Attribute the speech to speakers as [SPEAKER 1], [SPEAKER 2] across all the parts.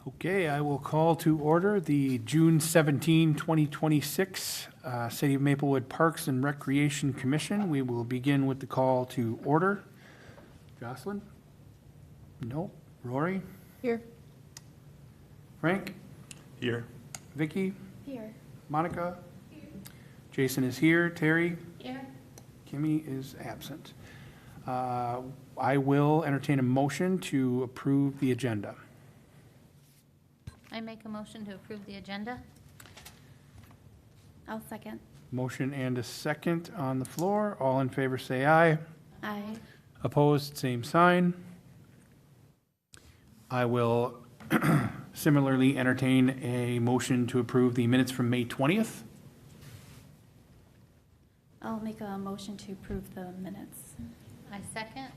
[SPEAKER 1] Okay, I will call to order the June 17, 2026 City of Maplewood Parks and Recreation Commission. We will begin with the call to order. Jocelyn? No. Rory?
[SPEAKER 2] Here.
[SPEAKER 1] Frank?
[SPEAKER 3] Here.
[SPEAKER 1] Vicky?
[SPEAKER 2] Here.
[SPEAKER 1] Monica? Here. Jason is here. Terry?
[SPEAKER 2] Here.
[SPEAKER 1] Kimmy is absent. I will entertain a motion to approve the agenda.
[SPEAKER 4] I make a motion to approve the agenda.
[SPEAKER 2] I'll second.
[SPEAKER 1] Motion and a second on the floor. All in favor say aye.
[SPEAKER 2] Aye.
[SPEAKER 1] Opposed, same sign. I will similarly entertain a motion to approve the minutes from May 20th.
[SPEAKER 2] I'll make a motion to approve the minutes.
[SPEAKER 4] I second.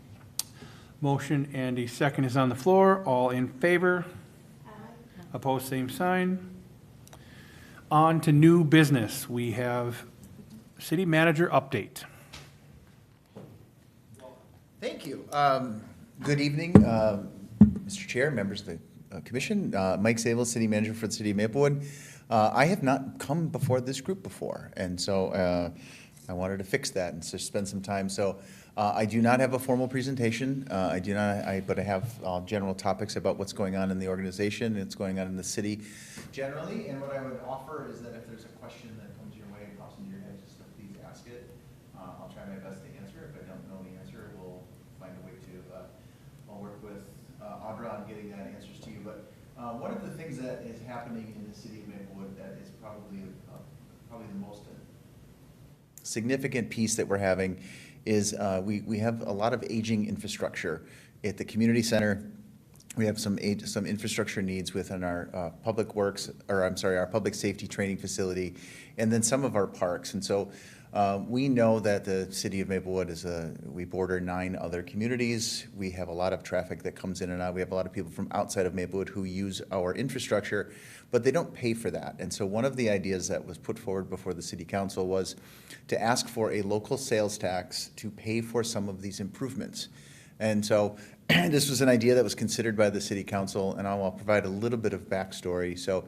[SPEAKER 1] Motion and a second is on the floor. All in favor? Opposed, same sign. On to new business. We have city manager update.
[SPEAKER 5] Thank you. Good evening, Mr. Chair, members of the commission. Mike Sable, city manager for the city of Maplewood. I have not come before this group before, and so I wanted to fix that and just spend some time. So I do not have a formal presentation. But I have general topics about what's going on in the organization, what's going on in the city generally. And what I would offer is that if there's a question that comes your way and pops into your head, just please ask it. I'll try my best to answer it. If I don't know the answer, we'll find a way to. I'll work with Audra on getting that answers to you. But one of the things that is happening in the city of Maplewood that is probably the most significant piece that we're having is we have a lot of aging infrastructure at the community center. We have some infrastructure needs within our public works, or I'm sorry, our public safety training facility, and then some of our parks. And so we know that the city of Maplewood we border 9 other communities. We have a lot of traffic that comes in and out. We have a lot of people from outside of Maplewood who use our infrastructure, but they don't pay for that. And so one of the ideas that was put forward before the city council was to ask for a local sales tax to pay for some of these improvements. And so this was an idea that was considered by the city council, and I'll provide a little bit of backstory. So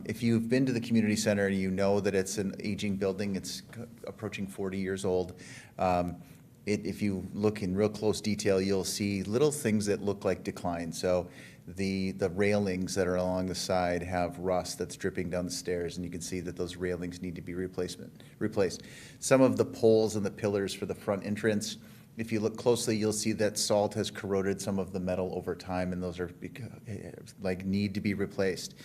[SPEAKER 5] if you've been to the community center and you know that it's an aging building, it's approaching 40 years old. If you look in real close detail, you'll see little things that look like decline. So the railings that are along the side have rust that's dripping down the stairs, and you can see that those railings need to be replaced. Some of the poles and the pillars for the front entrance, if you look closely, you'll see that salt has corroded some of the metal over time, and those are need to be replaced.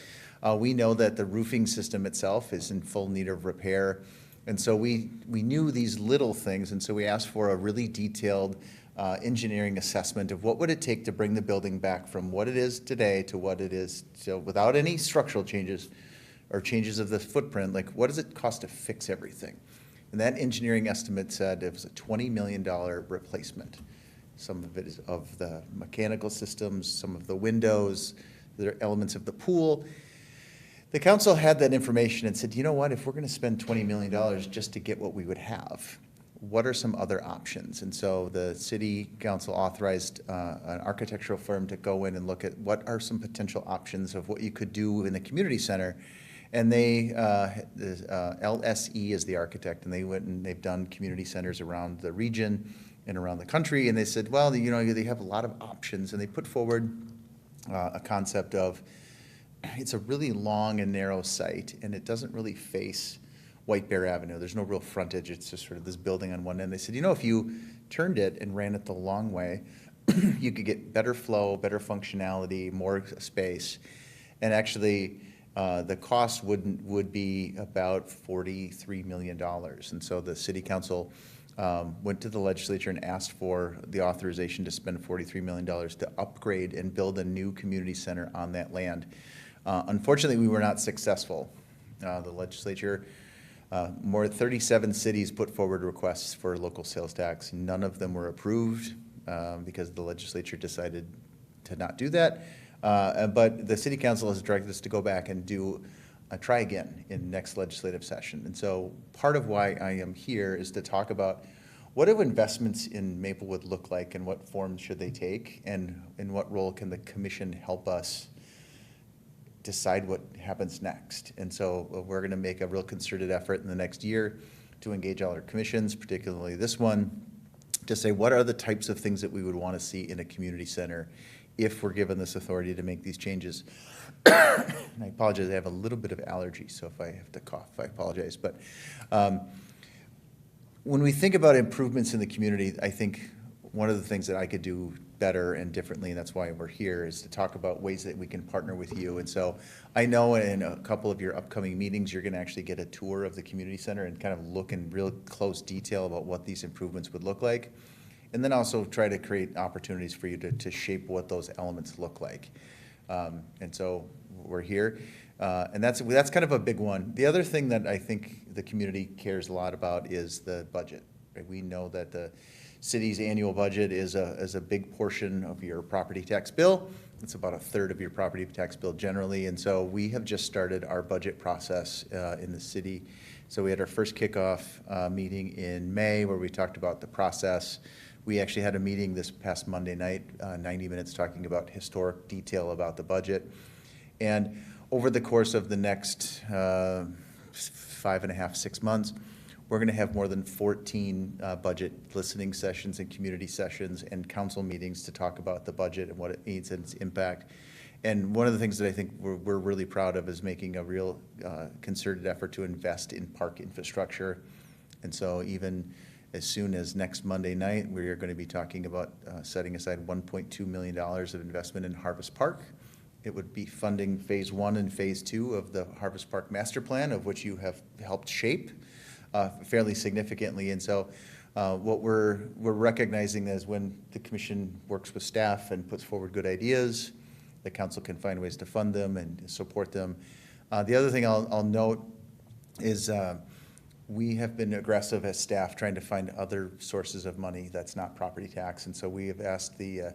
[SPEAKER 5] We know that the roofing system itself is in full need of repair. And so we knew these little things, and so we asked for a really detailed engineering assessment of what would it take to bring the building back from what it is today to what it is, so without any structural changes or changes of the footprint, like what does it cost to fix everything? And that engineering estimate said it was a $20 million replacement. Some of it is of the mechanical systems, some of the windows, the elements of the pool. The council had that information and said, you know what, if we're going to spend $20 million just to get what we would have, what are some other options? And so the city council authorized an architectural firm to go in and look at what are some potential options of what you could do in the community center. And LSE is the architect, and they went and they've done community centers around the region and around the country. And they said, well, they have a lot of options, and they put forward a concept of, it's a really long and narrow site, and it doesn't really face White Bear Avenue. There's no real frontage. It's just sort of this building on one end. They said, if you turned it and ran it the long way, you could get better flow, better functionality, more space. And actually, the cost would be about $43 million. And so the city council went to the legislature and asked for the authorization to spend $43 million to upgrade and build a new community center on that land. Unfortunately, we were not successful. The legislature, 37 cities put forward requests for local sales tax. None of them were approved because the legislature decided to not do that. But the city council has directed us to go back and try again in next legislative session. And so part of why I am here is to talk about what do investments in Maplewood look like, and what forms should they take, and in what role can the commission help us decide what happens next. And so we're going to make a real concerted effort in the next year to engage all our commissions, particularly this one, to say what are the types of things that we would want to see in a community center if we're given this authority to make these changes. And I apologize, I have a little bit of allergy, so if I have to cough, I apologize. But when we think about improvements in the community, I think one of the things that I could do better and differently, and that's why we're here, is to talk about ways that we can partner with you. And so I know in a couple of your upcoming meetings, you're going to actually get a tour of the community center and kind of look in real close detail about what these improvements would look like. And then also try to create opportunities for you to shape what those elements look like. And so we're here. And that's kind of a big one. The other thing that I think the community cares a lot about is the budget. Right? We know that the city's annual budget is a big portion of your property tax bill. It's about a third of your property tax bill generally. And so we have just started our budget process in the city. So we had our first kickoff meeting in May where we talked about the process. We actually had a meeting this past Monday night, 90 minutes talking about historic detail about the budget. And over the course of the next 5.5, 6 months, we're going to have more than 14 budget listening sessions and community sessions and council meetings to talk about the budget and what it needs and its impact. And one of the things that I think we're really proud of is making a real concerted effort to invest in park infrastructure. And so even as soon as next Monday night, we are going to be talking about setting aside $1.2 million of investment in Harvest Park. It would be funding phase 1 and phase 2 of the Harvest Park Master Plan, of which you have helped shape fairly significantly. And so what we're recognizing is when the commission works with staff and puts forward good ideas, the council can find ways to fund them and support them. The other thing I'll note is we have been aggressive as staff trying to find other sources of money that's not property tax. And so we have asked the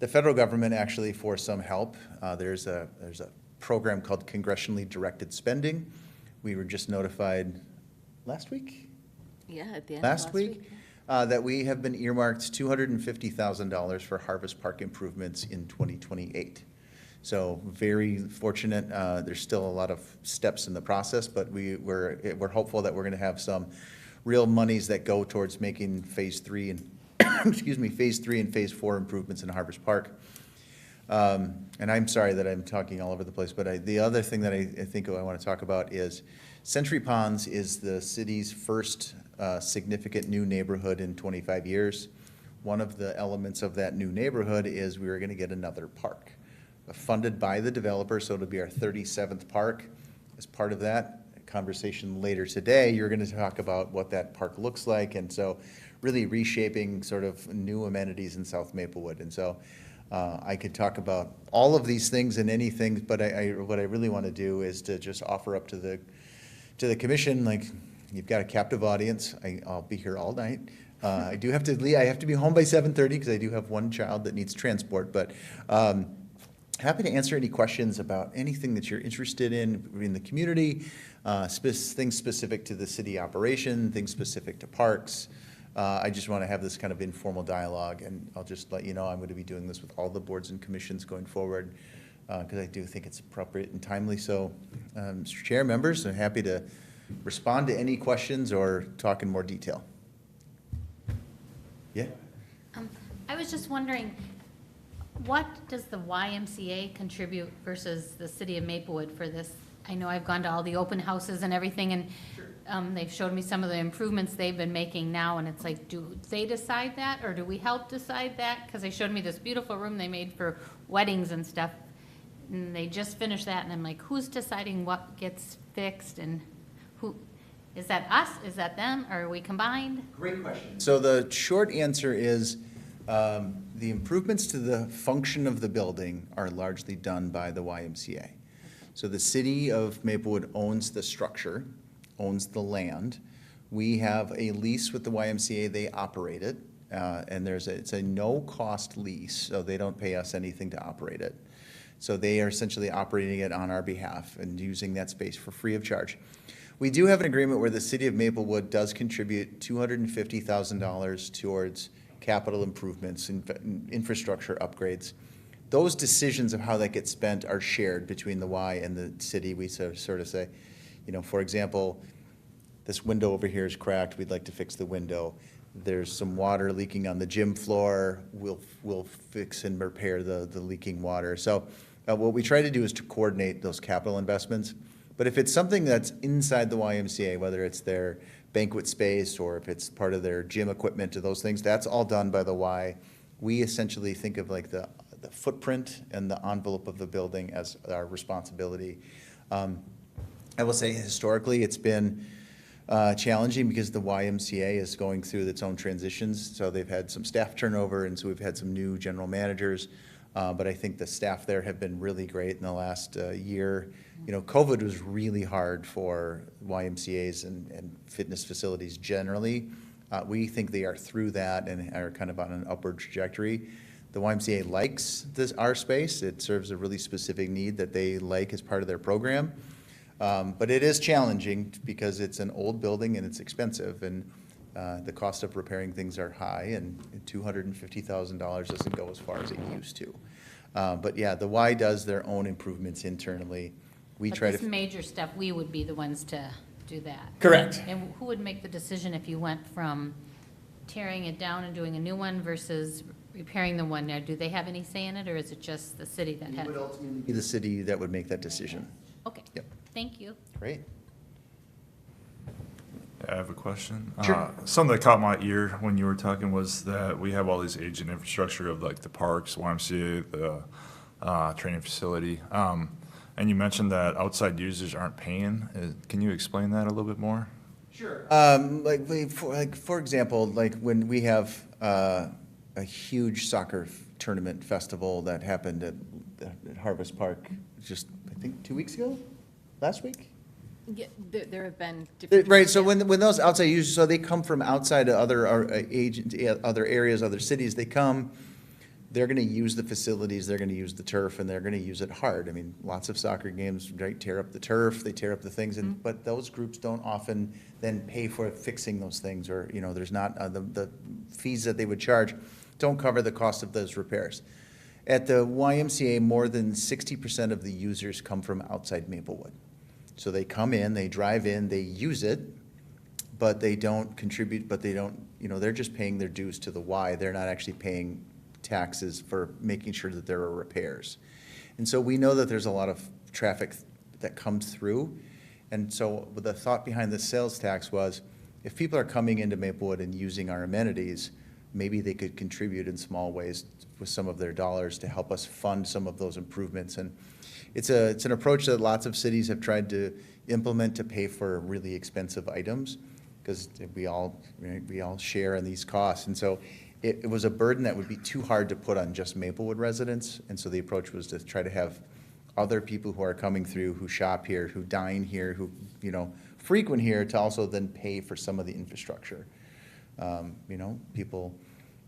[SPEAKER 5] federal government actually for some help. There's a program called Congressionally Directed Spending. We were just notified last week?
[SPEAKER 3] Yeah, at the end of
[SPEAKER 5] Last week? That we have been earmarked $250,000 for Harvest Park improvements in 2028. So very fortunate. There's still a lot of steps in the process, but we're hopeful that we're going to have some real monies that go towards making phase 3 and phase 3 and phase 4 improvements in Harvest Park. And I'm sorry that I'm talking all over the place, but the other thing that I think I want to talk about is Century Ponds is the city's first significant new neighborhood in 25 years. One of the elements of that new neighborhood is we were going to get another park funded by the developer, so it'll be our 37th park. As part of that conversation later today, you're going to talk about what that park looks like, and so really reshaping sort of new amenities in South Maplewood. And so I could talk about all of these things and anything, but what I really want to do is to just offer up to the commission, like, you've got a captive audience. I'll be here all night. I do have to leave. I have to be home by 7:30 because I do have one child that needs transport. But happy to answer any questions about anything that you're interested in the community, things specific to the city operation, things specific to parks. I just want to have this kind of informal dialogue, and I'll just let you know I'm going to be doing this with all the boards and commissions going forward because I do think it's appropriate and timely. So, Mr. Chair, members, I'm happy to respond to any questions or talk in more detail. Yeah?
[SPEAKER 4] I was just wondering, what does the YMCA contribute versus the city of Maplewood for this? I know I've gone to all the open houses and everything, and they've showed me some of the improvements they've been making now, and it's like, do they decide that, or do we help decide that? Because they showed me this beautiful room they made for weddings and stuff, and they just finished that, and I'm like, who's deciding what gets fixed, and who, is that us, is that them, or are we combined?
[SPEAKER 5] Great question. So the short answer is the improvements to the function of the building are largely done by the YMCA. So the city of Maplewood owns the structure, owns the land. We have a lease with the YMCA, they operate it, and it's a no-cost lease, so they don't pay us anything to operate it. So they are essentially operating it on our behalf and using that space for free of charge. We do have an agreement where the city of Maplewood does contribute $250,000 towards capital improvements and infrastructure upgrades. those decisions of how that gets spent are shared between the Y and the city. We sort of say, for example, this window over here is cracked, we'd like to fix the window. There's some water leaking on the gym floor, we'll fix and repair the leaking water. So what we try to do is to coordinate those capital investments. But if it's something that's inside the YMCA, whether it's their banquet space or if it's part of their gym equipment or those things, that's all done by the Y. We essentially think of like the footprint and the envelope of the building as our responsibility. I will say historically it's been challenging because the YMCA is going through its own transitions. So they've had some staff turnover, and so we've had some new general managers. But I think the staff there have been really great in the last year. COVID was really hard for YMCA's and fitness facilities generally. We think they are through that and are kind of on an upward trajectory. The YMCA likes our space. It serves a really specific need that they like as part of their program. But it is challenging because it's an old building and it's expensive, and the cost of repairing things are high, and $250,000 doesn't go as far as it used to. But yeah, the Y does their own improvements internally. We
[SPEAKER 4] But
[SPEAKER 5] try
[SPEAKER 4] this
[SPEAKER 5] to.
[SPEAKER 4] major stuff, we would be the ones to do that.
[SPEAKER 5] Correct.
[SPEAKER 4] And who would make the decision if you went from tearing it down and doing a new one versus repairing the one there? Do they have any say in it, or is it just the city that
[SPEAKER 5] It
[SPEAKER 4] has?
[SPEAKER 5] would ultimately be the city that would make that decision.
[SPEAKER 4] Okay,
[SPEAKER 5] Yep.
[SPEAKER 4] thank you.
[SPEAKER 5] Great.
[SPEAKER 3] I have a question.
[SPEAKER 5] Sure.
[SPEAKER 3] Something that caught my ear when you were talking was that we have all these aging infrastructure of like the parks, YMCA, the training facility. And you mentioned that outside users aren't paying. Can you explain that a little bit more?
[SPEAKER 5] Sure. For example, like when we have a huge soccer tournament festival that happened at Harvest Park just, I think, 2 weeks ago? Last week?
[SPEAKER 6] Yeah, there have been different.
[SPEAKER 5] Right, so when those outside users, so they come from outside of other other areas, other cities, they come, they're gonna use the facilities, they're gonna use the turf, and they're gonna use it hard. I mean, lots of soccer games, right, tear up the turf, they tear up the things, and, but those groups don't often then pay for fixing those things, or, there's not, the fees that they would charge don't cover the cost of those repairs. At the YMCA, more than 60% of the users come from outside Maplewood. So they come in, they drive in, they use it, but they don't contribute, but they don't, they're just paying their dues to the Y. They're not actually paying taxes for making sure that there are repairs. And so we know that there's a lot of traffic that comes through. And so the thought behind the sales tax was, if people are coming into Maplewood and using our amenities, maybe they could contribute in small ways with some of their dollars to help us fund some of those improvements. And it's an approach that lots of cities have tried to implement to pay for really expensive items, because we all share in these costs. And so it was a burden that would be too hard to put on just Maplewood residents. And so the approach was to try to have other people who are coming through, who shop here, who dine here, who frequent here, to also then pay for some of the infrastructure. People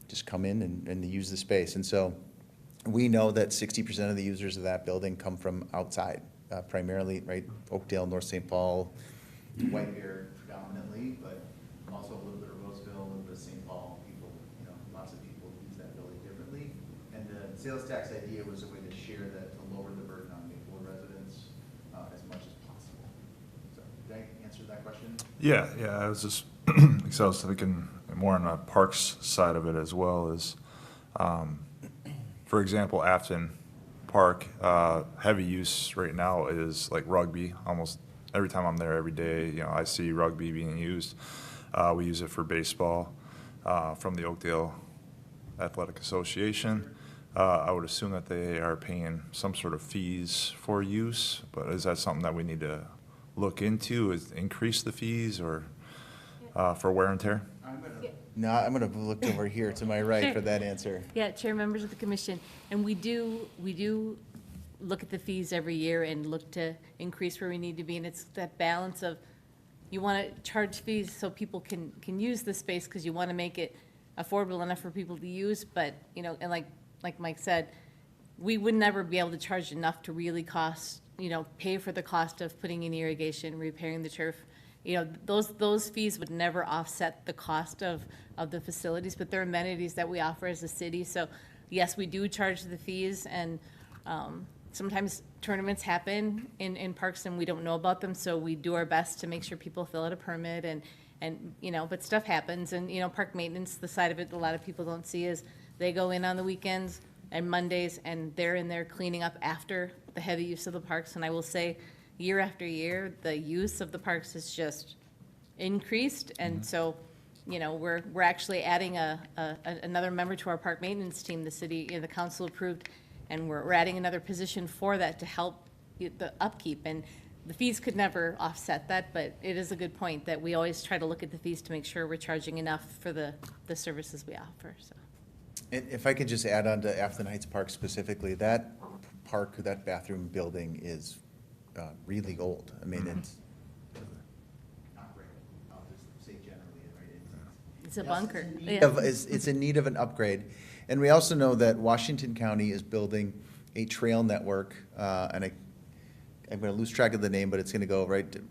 [SPEAKER 5] just come in and use the space. And so we know that 60% of the users of that building come from outside, primarily, right, Oakdale, North St. Paul, White Bear predominantly, but also a little bit of Roseville, a little bit of St. Paul. People, lots of people use that building differently. And the sales tax idea was a way to share that, to lower the burden on Maplewood residents as much as possible. So did I answer that question?
[SPEAKER 3] Yeah, I was just, because I was thinking more on the parks side of it as well as, for example, Afton Park, heavy use right now is like rugby. Almost every time I'm there every day, I see rugby being used. We use it for baseball from the Oakdale Athletic Association. I would assume that they are paying some sort of fees for use, but is that something that we need to look into, is increase the fees or for wear and tear?
[SPEAKER 5] No, I'm going to look over here to my right for that answer.
[SPEAKER 6] Yeah, Chair, members of the commission, and we do look at the fees every year and look to increase where we need to be, and it's that balance of, you want to charge fees so people can use the space because you want to make it affordable enough for people to use, but, and like Mike said, we would never be able to charge enough to really pay for the cost of putting in irrigation, repairing the turf. Those fees would never offset the cost of the facilities, but they're amenities that we offer as a city. So yes, we do charge the fees, and sometimes tournaments happen in parks and we don't know about them, so we do our best to make sure people fill out a permit and, you know, but stuff happens, and, you know, park maintenance, the side of it a lot of people don't see is they go in on the weekends and Mondays, and they're in there cleaning up after the heavy use of the parks, and I will say, year after year, the use of the parks has just increased, and so, you know, we're actually adding another member to our park maintenance team. The city, you know, the council approved, and we're adding another position for that to help the upkeep, and the fees could never offset that, but it is a good point that we always try to look at the fees to make sure we're charging enough for the services we offer, so.
[SPEAKER 5] And if I could just add on to Afton Heights Park specifically, that park, that bathroom building is really old. I mean, it's not great. I'll just say generally, right?
[SPEAKER 6] It's a bunker.
[SPEAKER 5] It's in need of an upgrade. And we also know that Washington County is building a trail network, and I'm going to lose track of the name, but it's going to go right to,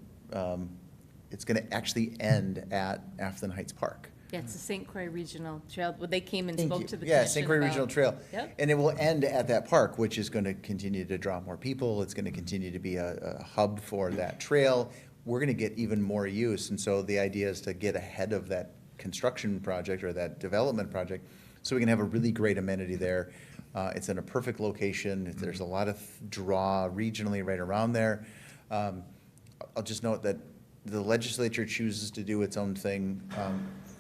[SPEAKER 5] it's going to actually end at Afton Heights Park.
[SPEAKER 6] Yeah, it's the St. Croix Regional Trail. Well, they came and
[SPEAKER 5] Thank
[SPEAKER 6] spoke
[SPEAKER 5] you.
[SPEAKER 6] to the
[SPEAKER 5] Yeah,
[SPEAKER 6] commission
[SPEAKER 5] St. Croix
[SPEAKER 6] about-
[SPEAKER 5] Regional Trail.
[SPEAKER 6] Yep.
[SPEAKER 5] And it will end at that park, which is going to continue to draw more people. It's going to continue to be a hub for that trail. We're going to get even more use. And so the idea is to get ahead of that construction project or that development project, so we can have a really great amenity there. It's in a perfect location. There's a lot of draw regionally right around there. I'll just note that the legislature chooses to do its own thing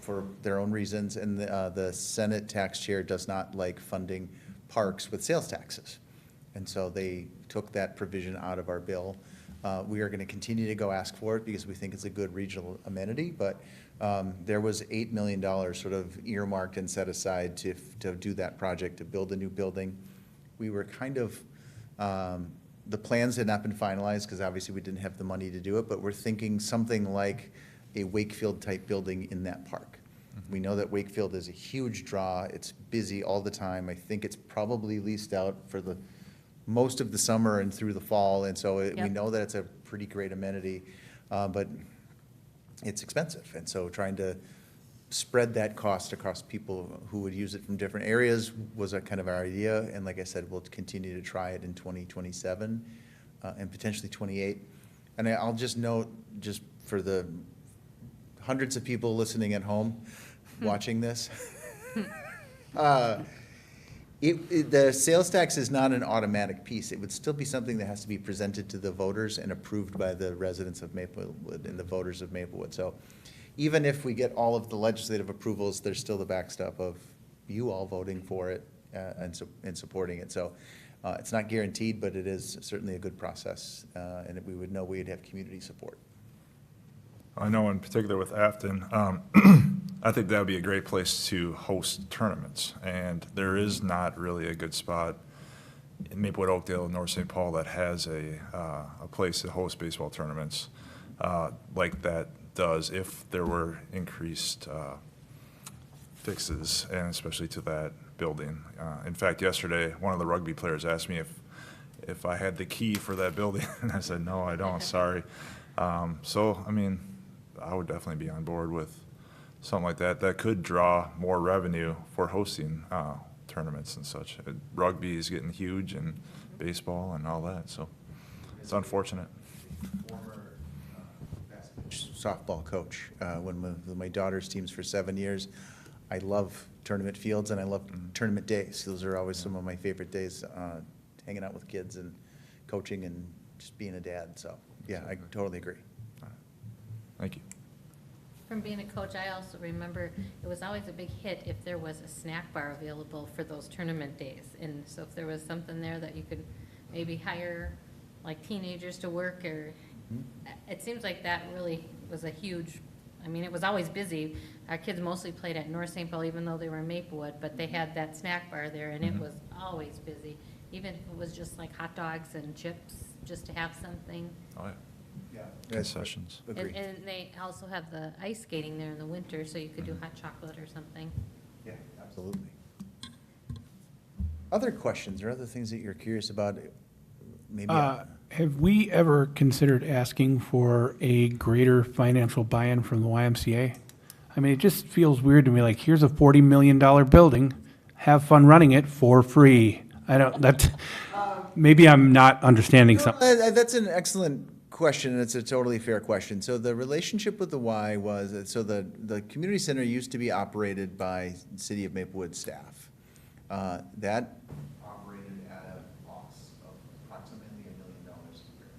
[SPEAKER 5] for their own reasons, and the Senate tax chair does not like funding parks with sales taxes. And so they took that provision out of our bill. We are going to continue to go ask for it because we think it's a good regional amenity, but there was $8 million sort of earmarked and set aside to do that project, to build a new building. We were kind of, the plans had not been finalized because obviously we didn't have the money to do it, but we're thinking something like a Wakefield-type building in that park. We know that Wakefield is a huge draw. It's busy all the time. I think it's probably leased out for the most of the summer and through the fall, and so we
[SPEAKER 6] Yep.
[SPEAKER 5] know that it's a pretty great amenity, but it's expensive. And so trying to spread that cost across people who would use it from different areas was a kind of our idea. And like I said, we'll continue to try it in 2027 and potentially 28. And I'll just note, just for the hundreds of people listening at home, watching this, the sales tax is not an automatic piece. It would still be something that has to be presented to the voters and approved by the residents of Maplewood and the voters of Maplewood. So even if we get all of the legislative approvals, there's still the backstop of you all voting for it and supporting it. So it's not guaranteed, but it is certainly a good process, and we would know we'd have community support.
[SPEAKER 3] I know in particular with Afton, I think that would be a great place to host tournaments. And there is not really a good spot in Maplewood, Oakdale, North St. Paul that has a place to host baseball tournaments like that does if there were increased fixes, and especially to that building. In fact, yesterday, one of the rugby players asked me if I had the key for that building, and I said, no, I don't, sorry. So, I mean, I would definitely be on board with something like that. That could draw more revenue for hosting tournaments and such. Rugby is getting huge, and baseball and all that, so it's unfortunate.
[SPEAKER 5] Former softball coach, one of my daughter's teams for 7 years. I love tournament fields and I love tournament days. Those are always some of my favorite days, hanging out with kids and coaching and just being a dad. So, yeah, I totally agree.
[SPEAKER 3] Thank you.
[SPEAKER 4] From being a coach, I also remember it was always a big hit if there was a snack bar available for those tournament days. And so if there was something there that you could maybe hire like teenagers to work, or it seems like that really was a huge, I mean, it was always busy. Our kids mostly played at North St. Paul, even though they were in Maplewood, but they had that snack bar there, and it was always busy. Even if it was just like hot dogs and chips, just to have something.
[SPEAKER 3] Oh, yeah.
[SPEAKER 5] Yeah.
[SPEAKER 3] Concessions.
[SPEAKER 5] Agree.
[SPEAKER 4] And they also have the ice skating there in the winter, so you could do hot chocolate or something.
[SPEAKER 5] Yeah, absolutely. Other questions or other things that you're curious about? Maybe.
[SPEAKER 1] Have we ever considered asking for a greater financial buy-in from the YMCA? I mean, it just feels weird to me, like, here's a $40 million building. have fun running it for free. Maybe I'm not understanding something.
[SPEAKER 5] That's an excellent question, and it's a totally fair question. So the relationship with the Y was, so the community center used to be operated by City of Maplewood staff. That operated at a loss of approximately $1 million a year.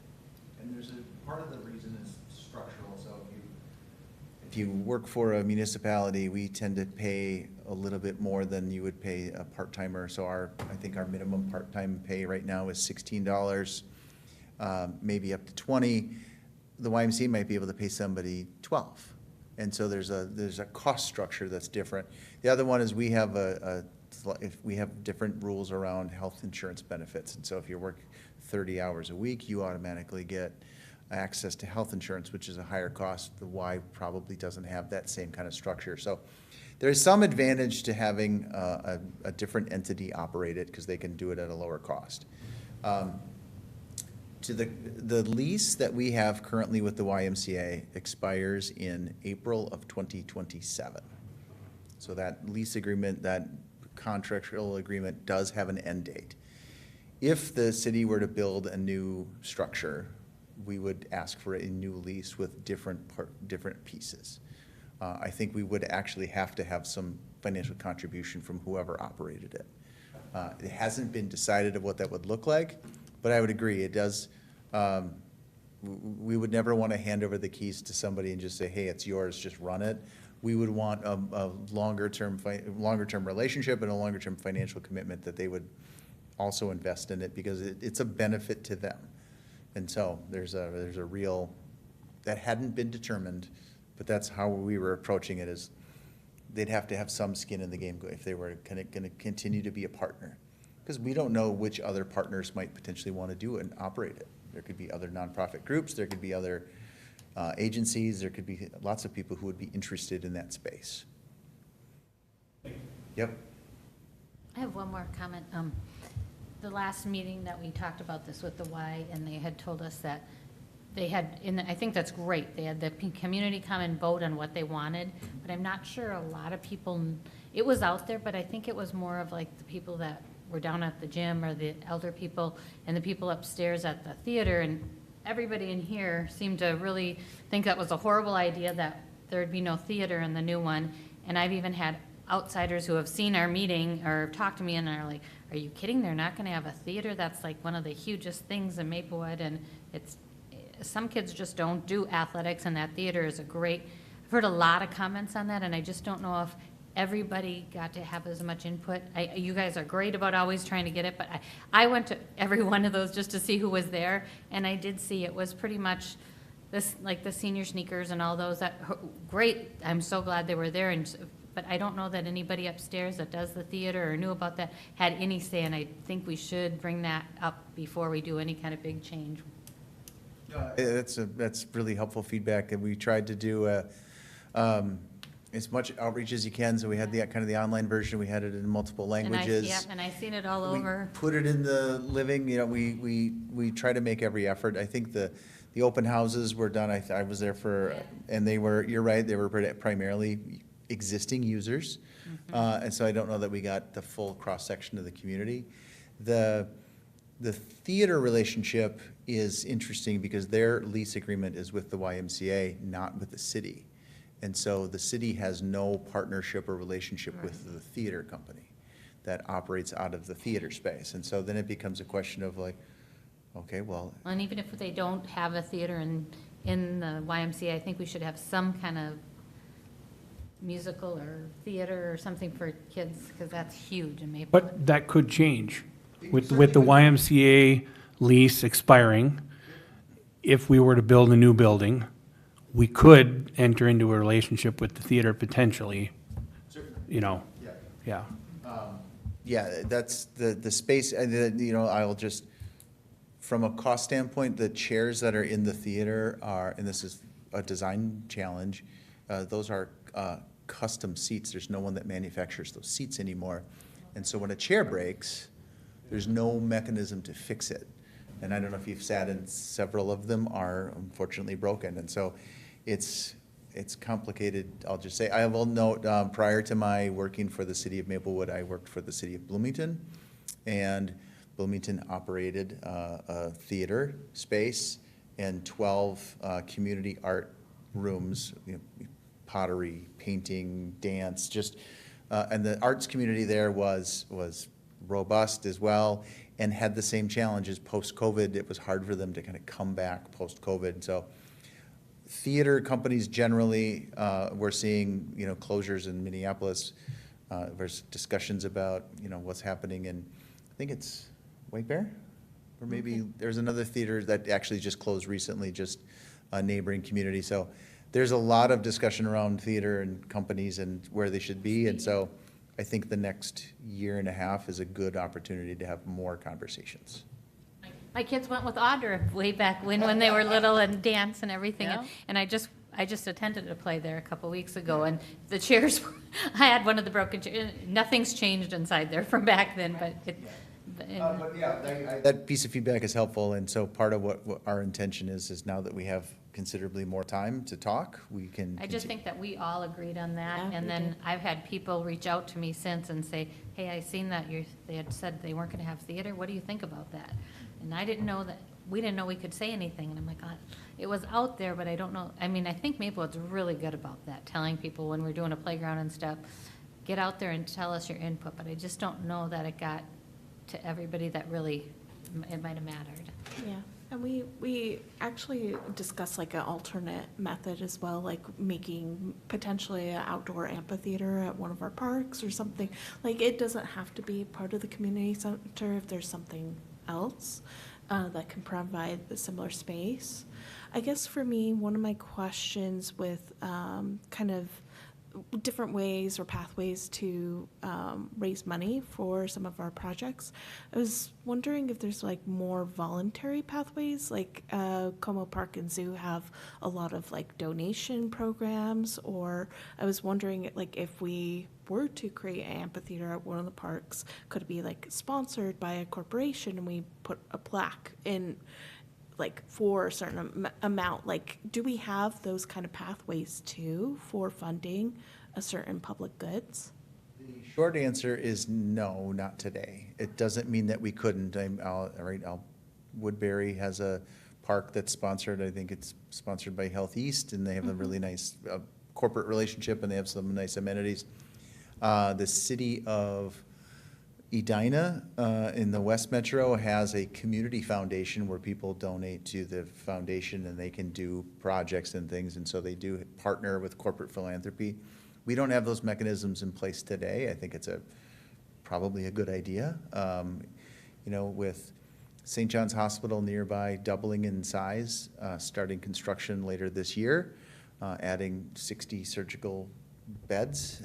[SPEAKER 5] And there's part of the reason is structural, so if you work for a municipality, we tend to pay a little bit more than you would pay a part-timer. So I think our minimum part-time pay right now is $16, maybe up to $20. The YMCA might be able to pay somebody $12. And so there's a cost structure that's different. The other one is we have if we have different rules around health insurance benefits. And so if you work 30 hours a week, you automatically get access to health insurance, which is a higher cost. The Y probably doesn't have that same kind of structure. So there's some advantage to having a different entity operate it because they can do it at a lower cost. To the lease that we have currently with the YMCA expires in April of 2027. So that lease agreement, that contractual agreement does have an end date. If the city were to build a new structure, we would ask for a new lease with different pieces. I think we would actually have to have some financial contribution from whoever operated it. It hasn't been decided of what that would look like, but I would agree, it does. We would never want to hand over the keys to somebody and just say, hey, it's yours, just run it. We would want a longer-term relationship and a longer-term financial commitment that they would also invest in it because it's a benefit to them. And so there's a real, that hadn't been determined, but that's how we were approaching it, is they'd have to have some skin in the game if they were going to continue to be a partner. Because we don't know which other partners might potentially want to do it and operate it. There could be other nonprofit groups, there could be other agencies, there could be lots of people who would be interested in that space. Yep.
[SPEAKER 4] I have one more comment. The last meeting that we talked about this with the Y, and they had told us that they had, and I think that's great, they had the community come and vote on what they wanted, but I'm not sure a lot of people, it was out there, but I think it was more of like the people that were down at the gym or the elder people and the people upstairs at the theater, and everybody in here seemed to really think that was a horrible idea, that there'd be no theater in the new one. And I've even had outsiders who have seen our meeting or talked to me and are like, are you kidding? They're not gonna have a theater? That's like one of the hugest things in Maplewood, and some kids just don't do athletics, and that theater is a great, I've heard a lot of comments on that, and I just don't know if everybody got to have as much input. You guys are great about always trying to get it, but I went to every one of those just to see who was there, and I did see it was pretty much this, like the senior sneakers and all those, that, great, I'm so glad they were there, but I don't know that anybody upstairs that does the theater or knew about that had any say, and I think we should bring that up before we do any kind of big change.
[SPEAKER 5] That's really helpful feedback, and we tried to do as much outreach as you can. So we had the kind of the online version. We had it in multiple languages.
[SPEAKER 4] And I've seen it all over.
[SPEAKER 5] We put it in the living. You know, we try to make every effort. I think the open houses were done. I was there for, and they were. You're right. They were primarily existing users, and so I don't know that we got the full cross section of the community. The theater relationship is interesting because their lease agreement is with the YMCA, not with the city. And so the city has no partnership or relationship with the theater company that operates out of the theater space. And so then it becomes a question of like, okay, well.
[SPEAKER 4] And even if they don't have a theater in the YMCA, I think we should have some kind of musical or theater or something for kids, because that's huge in Maplewood.
[SPEAKER 1] But that could change with the YMCA lease expiring. If we were to build a new building, we could enter into a relationship with the theater potentially, you know, yeah.
[SPEAKER 5] Yeah, that's the space, and you know, I'll just, from a cost standpoint, the chairs that are in the theater are, and this is a design challenge, those are custom seats. There's no one that manufactures those seats anymore. And so when a chair breaks, there's no mechanism to fix it. And I don't know if you've sat in, several of them are unfortunately broken. And so it's it's complicated. I'll just say, I will note, prior to my working for the city of Maplewood, I worked for the city of Bloomington. And Bloomington operated a theater space and 12 community art rooms, pottery, painting, dance, and the arts community there was robust as well and had the same challenges post-COVID. It was hard for them to kind of come back post-COVID. So theater companies generally, we're seeing, closures in Minneapolis. There's discussions about, what's happening in, I think it's White Bear? Or maybe there's another theater that actually just closed recently, just a neighboring community. So there's a lot of discussion around theater and companies and where they should be. And so I think the next year and a half is a good opportunity to have more conversations.
[SPEAKER 4] My kids went with Audra way back when they were little and dance and everything.
[SPEAKER 6] Yeah.
[SPEAKER 4] And I just attended a play there a couple weeks ago, and the chairs, I had one of the broken chairs. Nothing's changed inside there from back then, but
[SPEAKER 5] But yeah, that piece of feedback is helpful, and so part of what our intention is now that we have considerably more time to talk, we can.
[SPEAKER 4] I just think that we all agreed on that,
[SPEAKER 6] Yeah, we
[SPEAKER 4] and then
[SPEAKER 6] did.
[SPEAKER 4] I've had people reach out to me since and say, hey, I seen that they had said they weren't gonna have theater, what do you think about that? And I didn't know that, we didn't know we could say anything, and I'm like, it was out there, but I don't know, I mean, I think Maplewood's really good about that, telling people when we're doing a playground and stuff, get out there and tell us your input, but I just don't know that it got to everybody that really, it might have mattered.
[SPEAKER 7] Yeah, and we actually discussed like an alternate method as well, like making potentially an outdoor amphitheater at one of our parks or something. Like, it doesn't have to be part of the community center if there's something else that can provide a similar space. I guess for me, one of my questions with kind of different ways or pathways to raise money for some of our projects. I was wondering if there's like more voluntary pathways, like Como Park and Zoo have a lot of like donation programs, or I was wondering like if we were to create an amphitheater at one of the parks, could it be like sponsored by a corporation and we put a plaque in like for a certain amount? Like, do we have those kind of pathways too for funding a certain public goods?
[SPEAKER 5] The short answer is no, not today. It doesn't mean that we couldn't. Woodbury has a park that's sponsored. I think it's sponsored by Health East, and they have a really nice corporate relationship, and they have some nice amenities. The city of Edina in the West Metro has a community foundation where people donate to the foundation and they can do projects and things, and so they do partner with corporate philanthropy. We don't have those mechanisms in place today. I think it's probably a good idea. With St. John's Hospital nearby doubling in size, starting construction later this year, adding 60 surgical beds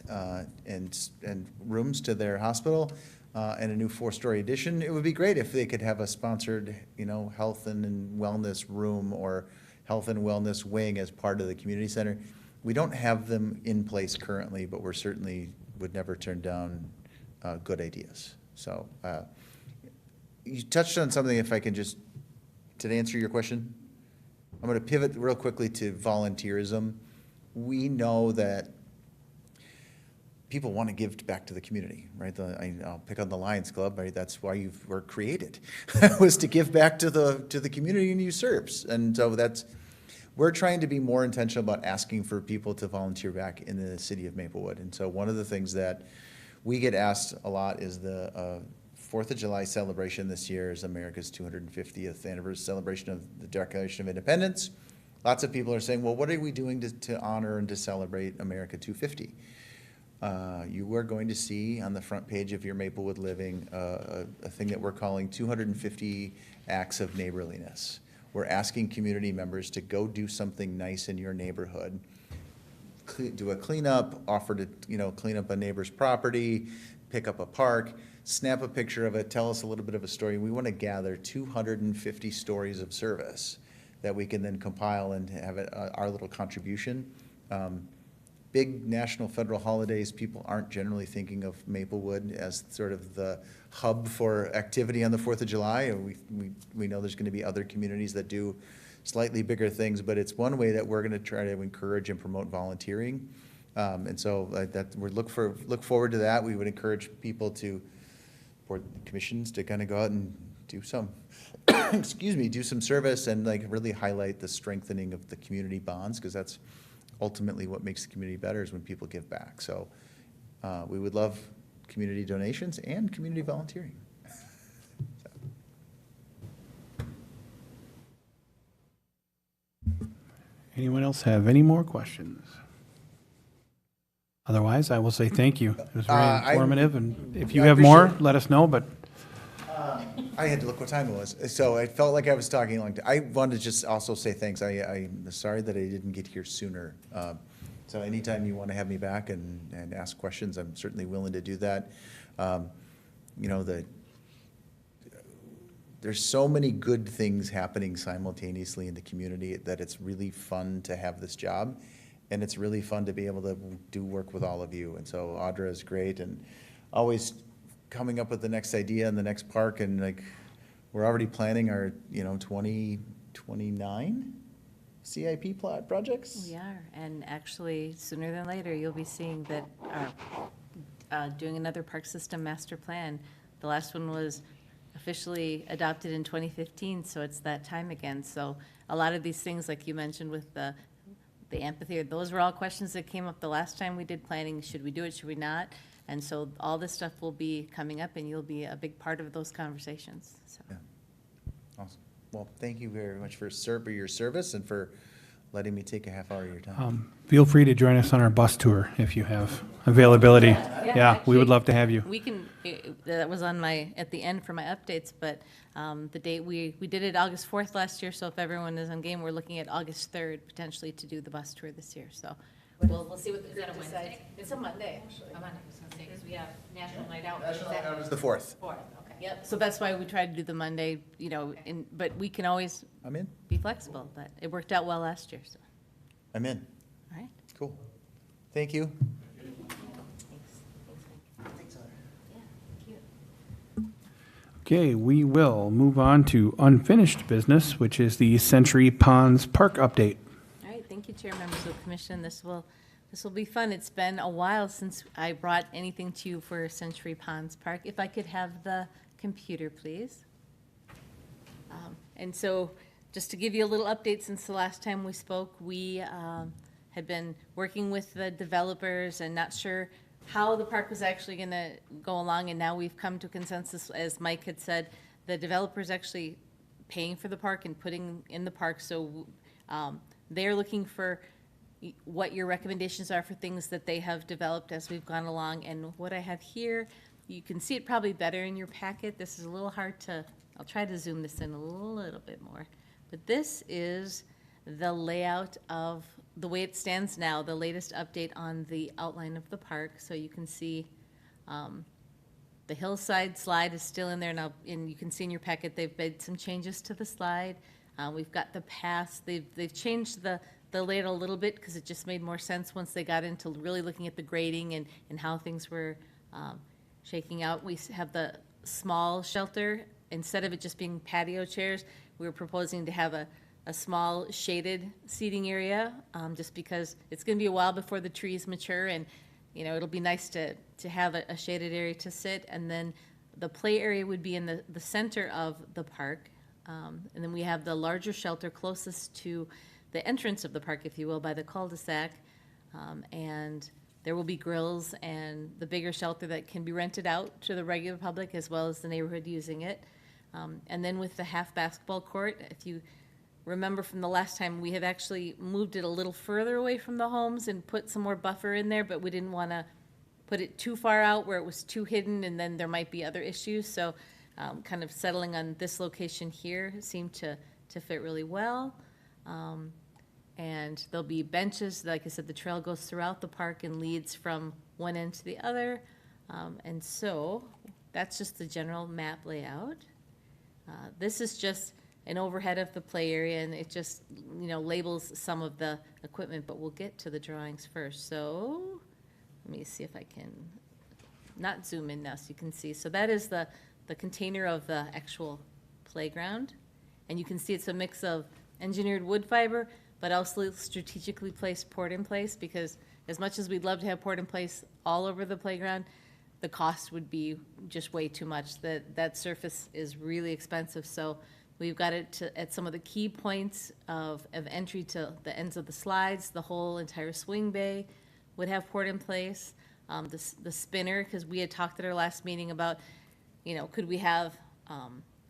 [SPEAKER 5] and rooms to their hospital, and a new 4-story addition. It would be great if they could have a sponsored, health and wellness room or health and wellness wing as part of the community center. We don't have them in place currently, but we're certainly would never turn down good ideas. So you touched on something, if I can just, to answer your question, I'm going to pivot real quickly to volunteerism. We know that people want to give back to the community, right? I'll pick on the Lions Club, right? That's why you were created, was to give back to the community and you serves. And so we're trying to be more intentional about asking for people to volunteer back in the city of Maplewood. And so one of the things that we get asked a lot is the 4th of July celebration this year is America's 250th anniversary celebration of the Declaration of Independence. Lots of people are saying, well, what are we doing to honor and to celebrate America 250? You are going to see on the front page of your Maplewood Living a thing that we're calling 250 Acts of Neighborliness. We're asking community members to go do something nice in your neighborhood, do a cleanup, offer to clean up a neighbor's property, pick up a park, snap a picture of it, tell us a little bit of a story. We want to gather 250 stories of service that we can then compile and have our little contribution. Big national federal holidays, people aren't generally thinking of Maplewood as sort of the hub for activity on the 4th of July. We know there's going to be other communities that do slightly bigger things, but it's one way that we're going to try to encourage and promote volunteering. And so that we look forward to that. We would encourage people to, board commissions to kind of go out and do some, do some service and like really highlight the strengthening of the community bonds, because that's ultimately what makes the community better, is when people give back. So we would love community donations and community volunteering.
[SPEAKER 1] Anyone else have any more questions? Otherwise, I will say thank you. It was very informative, and if you
[SPEAKER 5] I
[SPEAKER 1] have more,
[SPEAKER 5] appreciate it.
[SPEAKER 1] let us know, but
[SPEAKER 5] I had to look what time it was, so it felt like I was talking long. I wanted to just also say thanks. I'm sorry that I didn't get here sooner. So anytime you want to have me back and ask questions, I'm certainly willing to do that. You know, there's so many good things happening simultaneously in the community that it's really fun to have this job, and it's really fun to be able to do work with all of you. And so Audra is great, and always coming up with the next idea and the next park, and like, we're already planning our, 2029 CIP projects?
[SPEAKER 6] We are, and actually, sooner than later, you'll be seeing that doing another park system master plan. The last one was officially adopted in 2015, so it's that time again. So a lot of these things, like you mentioned with the amphitheater, those were all questions that came up the last time we did planning. Should we do it, should we not? And so all this stuff will be coming up, and you'll be a big part of those conversations, so.
[SPEAKER 5] Yeah. Awesome. Well, thank you very much for your service and for letting me take a half hour of your time.
[SPEAKER 1] feel free to join us on our bus tour if you have availability. Yeah, we would
[SPEAKER 6] actually,
[SPEAKER 1] love to have you.
[SPEAKER 6] We can, that was on at the end for my updates, but the date, we did it August 4th last year, so if everyone is on game, we're looking at August 3rd potentially to do the bus tour this year, so. We'll see what the group decides. It's a Monday, actually.
[SPEAKER 4] I'm on, I was gonna say, because we have National Night Out.
[SPEAKER 5] National Night Out is the 4th.
[SPEAKER 4] Fourth, okay.
[SPEAKER 6] Yep, so that's why we tried to do the Monday, but we can always
[SPEAKER 5] I'm in.
[SPEAKER 6] be flexible, but it worked out well last year, so,
[SPEAKER 5] I'm in.
[SPEAKER 6] all right.
[SPEAKER 5] Cool. Thank you.
[SPEAKER 6] Thanks. Yeah, thank you.
[SPEAKER 1] Okay, we will move on to unfinished business, which is the Century Ponds Park update.
[SPEAKER 6] All right, thank you, Chair, members of the commission. This will be fun. It's been a while since I brought anything to you for Century Ponds Park. If I could have the computer, please. And so, just to give you a little update since the last time we spoke, we had been working with the developers and not sure how the park was actually going to go along, and now we've come to consensus, as Mike had said, the developer's actually paying for the park and putting in the park, so they're looking for what your recommendations are for things that they have developed as we've gone along. And what I have here, you can see it probably better in your packet. This is a little hard to, I'll try to zoom this in a little bit more. But this is the layout of the way it stands now, the latest update on the outline of the park. So you can see the hillside slide is still in there now, and you can see in your packet they've made some changes to the slide. We've got the paths. They've changed the layout a little bit because it just made more sense once they got into really looking at the grading and how things were shaking out. We have the small shelter. Instead of it just being patio chairs, we were proposing to have a small shaded seating area, just because it's going to be a while before the trees mature, and it'll be nice to have a shaded area to sit. And then the play area would be in the center of the park, and then we have the larger shelter closest to the entrance of the park, if you will, by the cul-de-sac, and there will be grills and the bigger shelter that can be rented out to the regular public as well as the neighborhood using it. And then with the half basketball court, if you remember from the last time, we have actually moved it a little further away from the homes and put some more buffer in there, but we didn't want to put it too far out where it was too hidden and then there might be other issues. So kind of settling on this location here seemed to fit really well. And there'll be benches. Like I said, the trail goes throughout the park and leads from one end to the other. And so that's just the general map layout. This is just an overhead of the play area, and it just, labels some of the equipment, but we'll get to the drawings first. So let me see if I can not zoom in now so you can see. So that is the container of the actual playground. And you can see it's a mix of engineered wood fiber, but also strategically placed poured in place, because as much as we'd love to have poured in place all over the playground, the cost would be just way too much. That surface is really expensive, so we've got it at some of the key points of entry to the ends of the slides. The whole entire swing bay would have poured in place. The spinner, because we had talked at our last meeting about, could we have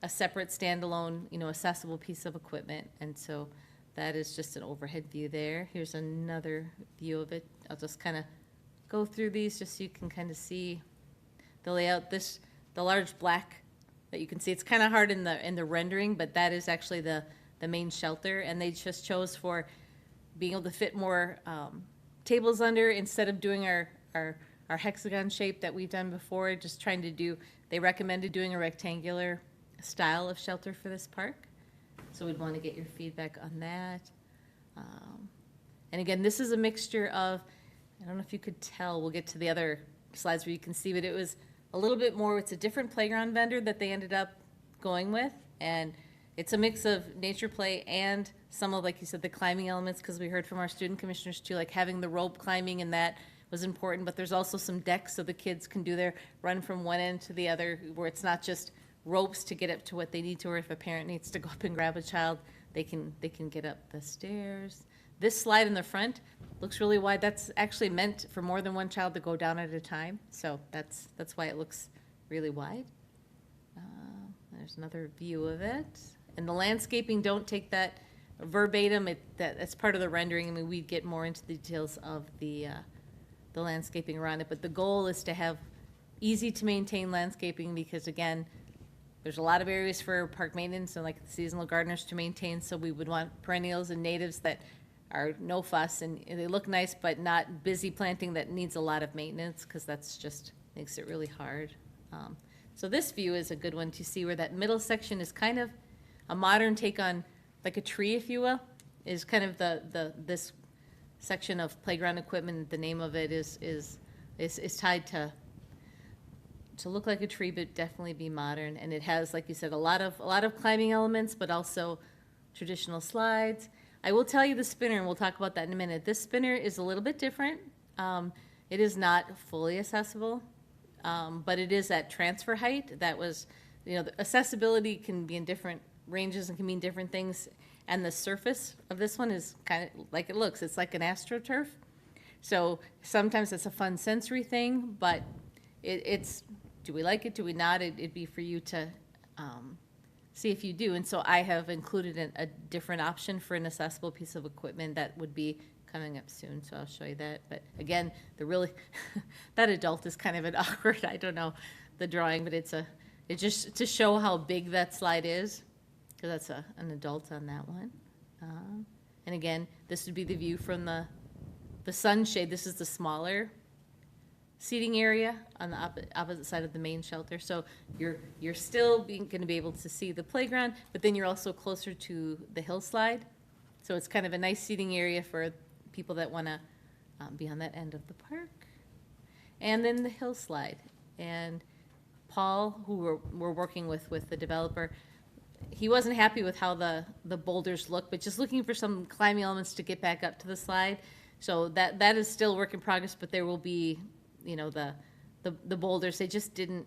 [SPEAKER 6] a separate standalone, accessible piece of equipment? And so that is just an overhead view there. Here's another view of it. I'll just kind of go through these just so you can kind of see the layout. The large black that you can see, it's kind of hard in the rendering, but that is actually the main shelter, and they just chose for being able to fit more tables under instead of doing our hexagon shape that we've done before. Just trying to do, they recommended doing a rectangular style of shelter for this park, so we'd want to get your feedback on that. And again, this is a mixture of, I don't know if you could tell, we'll get to the other slides where you can see, but it was a little bit more, it's a different playground vendor that they ended up going with, and it's a mix of nature play and some of, like you said, the climbing elements, because we heard from our student commissioners too, like having the rope climbing, and that was important, but there's also some decks so the kids can do their run from one end to the other, where it's not just ropes to get up to what they need to, or if a parent needs to go up and grab a child, they can get up the stairs. This slide in the front looks really wide. That's actually meant for more than one child to go down at a time, so that's why it looks really wide. There's another view of it. And the landscaping, don't take that verbatim. That's part of the rendering. I mean, we'd get more into the details of the landscaping around it, but the goal is to have easy to maintain landscaping, because again, there's a lot of areas for park maintenance and like seasonal gardeners to maintain, so we would want perennials and natives that are no fuss and they look nice, but not busy planting that needs a lot of maintenance, because that's just makes it really hard. So this view is a good one to see, where that middle section is kind of a modern take on like a tree, if you will, is kind of this section of playground equipment. The name of it is tied to look like a tree, but definitely be modern. And it has, like you said, a lot of climbing elements, but also traditional slides. I will tell you the spinner, and we'll talk about that in a minute. This spinner is a little bit different. It is not fully accessible, but it is at transfer height. That was, the accessibility can be in different ranges and can mean different things. And the surface of this one is kind of like it looks. It's like an AstroTurf. So sometimes it's a fun sensory thing, but it's, do we like it, do we not? It'd be for you to see if you do. And so I have included a different option for an accessible piece of equipment that would be coming up soon, so I'll show you that. But again, that adult is kind of an awkward, I don't know the drawing, but it's just to show how big that slide is, because that's an adult on that one. And again, this would be the view from the sunshade. This is the smaller seating area on the opposite side of the main shelter. So you're still going to be able to see the playground, but then you're also closer to the hillside. So it's kind of a nice seating area for people that want to be on that end of the park. And then the hillslide. And Paul, who we're working with the developer, he wasn't happy with how the boulders look, but just looking for some climbing elements to get back up to the slide. So that is still a work in progress, but there will be, the boulders. They just didn't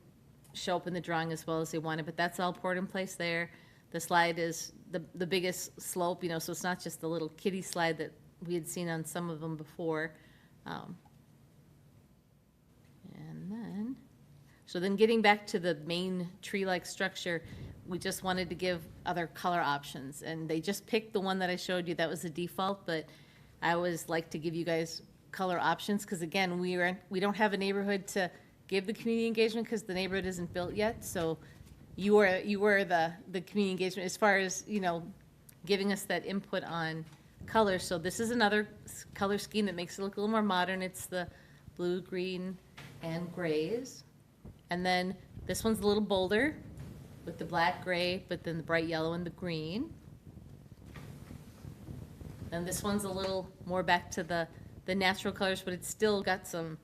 [SPEAKER 6] show up in the drawing as well as they wanted, but that's all poured in place there. The slide is the biggest slope, so it's not just the little kiddie slide that we had seen on some of them before. So then getting back to the main tree-like structure, we just wanted to give other color options, and they just picked the one that I showed you. That was the default, but I always like to give you guys color options, because again, we don't have a neighborhood to give the community engagement, because the neighborhood isn't built yet. So you were the community engagement as far as giving us that input on color. So this is another color scheme that makes it look a little more modern. It's the blue, green, and grays. And then this one's a little bolder with the black, gray, but then the bright yellow and the green. And this one's a little more back to the natural colors, but it's still got some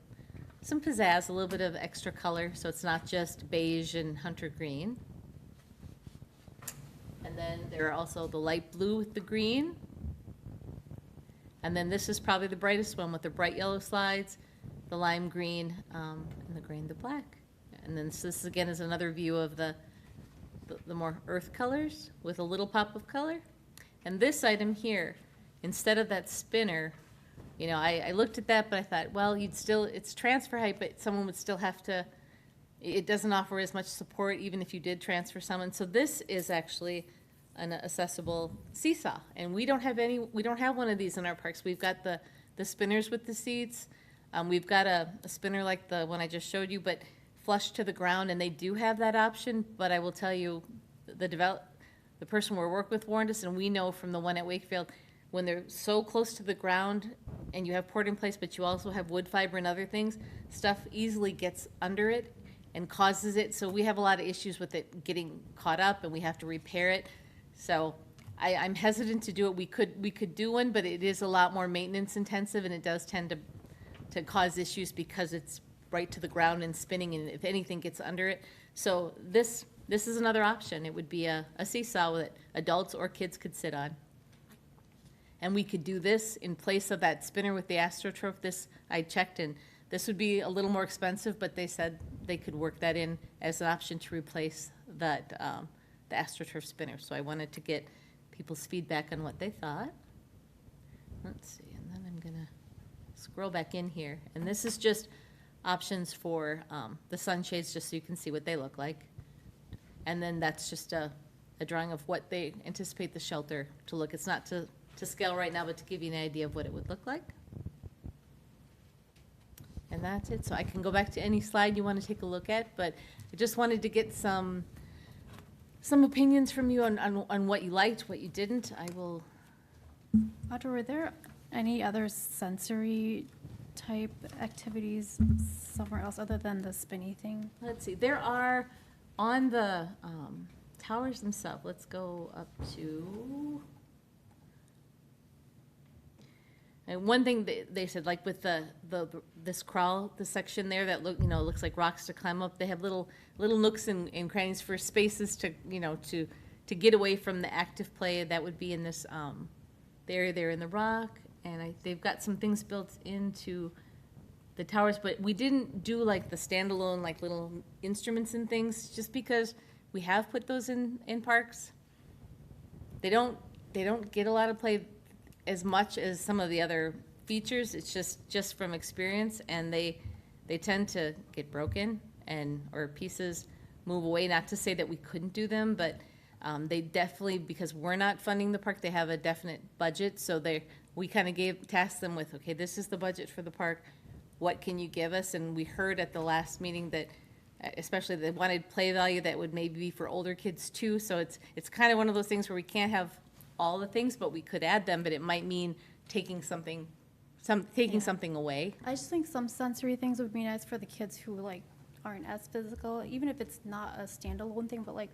[SPEAKER 6] pizzazz, a little bit of extra color, so it's not just beige and hunter green. And then there are also the light blue with the green. And then this is probably the brightest one with the bright yellow slides, the lime green, and the gray and the black. And then this again is another view of the more earth colors with a little pop of color. And this item here, instead of that spinner, you know, I looked at that, but I thought, well, it's transfer height, but someone would still have to, it doesn't offer as much support even if you did transfer someone. So this is actually an accessible seesaw. And we don't have one of these in our parks. We've got the spinners with the seats. We've got a spinner like the one I just showed you, but flush to the ground, and they do have that option. But I will tell you, the person we work with warned us, and we know from the one at Wakefield, when they're so close to the ground and you have port in place, but you also have wood fiber and other things, stuff easily gets under it and causes it. So we have a lot of issues with it getting caught up, and we have to repair it. So I'm hesitant to do it. We could do one, but it is a lot more maintenance intensive, and it does tend to cause issues because it's right to the ground and spinning, and if anything gets under it. So this is another option. It would be a seesaw that adults or kids could sit on. And we could do this in place of that spinner with the AstroTurf. This, I checked, and this would be a little more expensive, but they said they could work that in as an option to replace that, the AstroTurf spinner. So I wanted to get people's feedback on what they thought. Let's see, and then I'm gonna scroll back in here. And this is just options for the sunshades, just so you can see what they look like. And then that's just a drawing of what they anticipate the shelter to look. It's not to scale right now, but to give you an idea of what it would look like. And that's it. So I can go back to any slide you want to take a look at, but I just wanted to get some opinions from you on what you liked, what you didn't. I will.
[SPEAKER 2] Audra, were there any other sensory type activities somewhere else other than the spinny thing?
[SPEAKER 6] Let's see. There are on the towers themselves. Let's go up to. And one thing they said, like with this crawl, the section there that looks like rocks to climb up, they have little nooks and crannies for spaces to to get away from the active play. That would be in this the area there in the rock, and they've got some things built into the towers, but we didn't do like the standalone like little instruments and things, just because we have put those in parks. They don't get a lot of play as much as some of the other features. It's just from experience, and they tend to get broken or pieces move away. Not to say that we couldn't do them, but they definitely, because we're not funding the park, they have a definite budget. So we kind of tasked them with, okay, this is the budget for the park. What can you give us? And we heard at the last meeting that especially they wanted play value that would maybe be for older kids too. So it's kind of one of those things where we can't have all the things, but we could add them, but it might mean taking something away.
[SPEAKER 2] I just think some sensory things would be nice for the kids who like aren't as physical, even if it's not a standalone thing, but like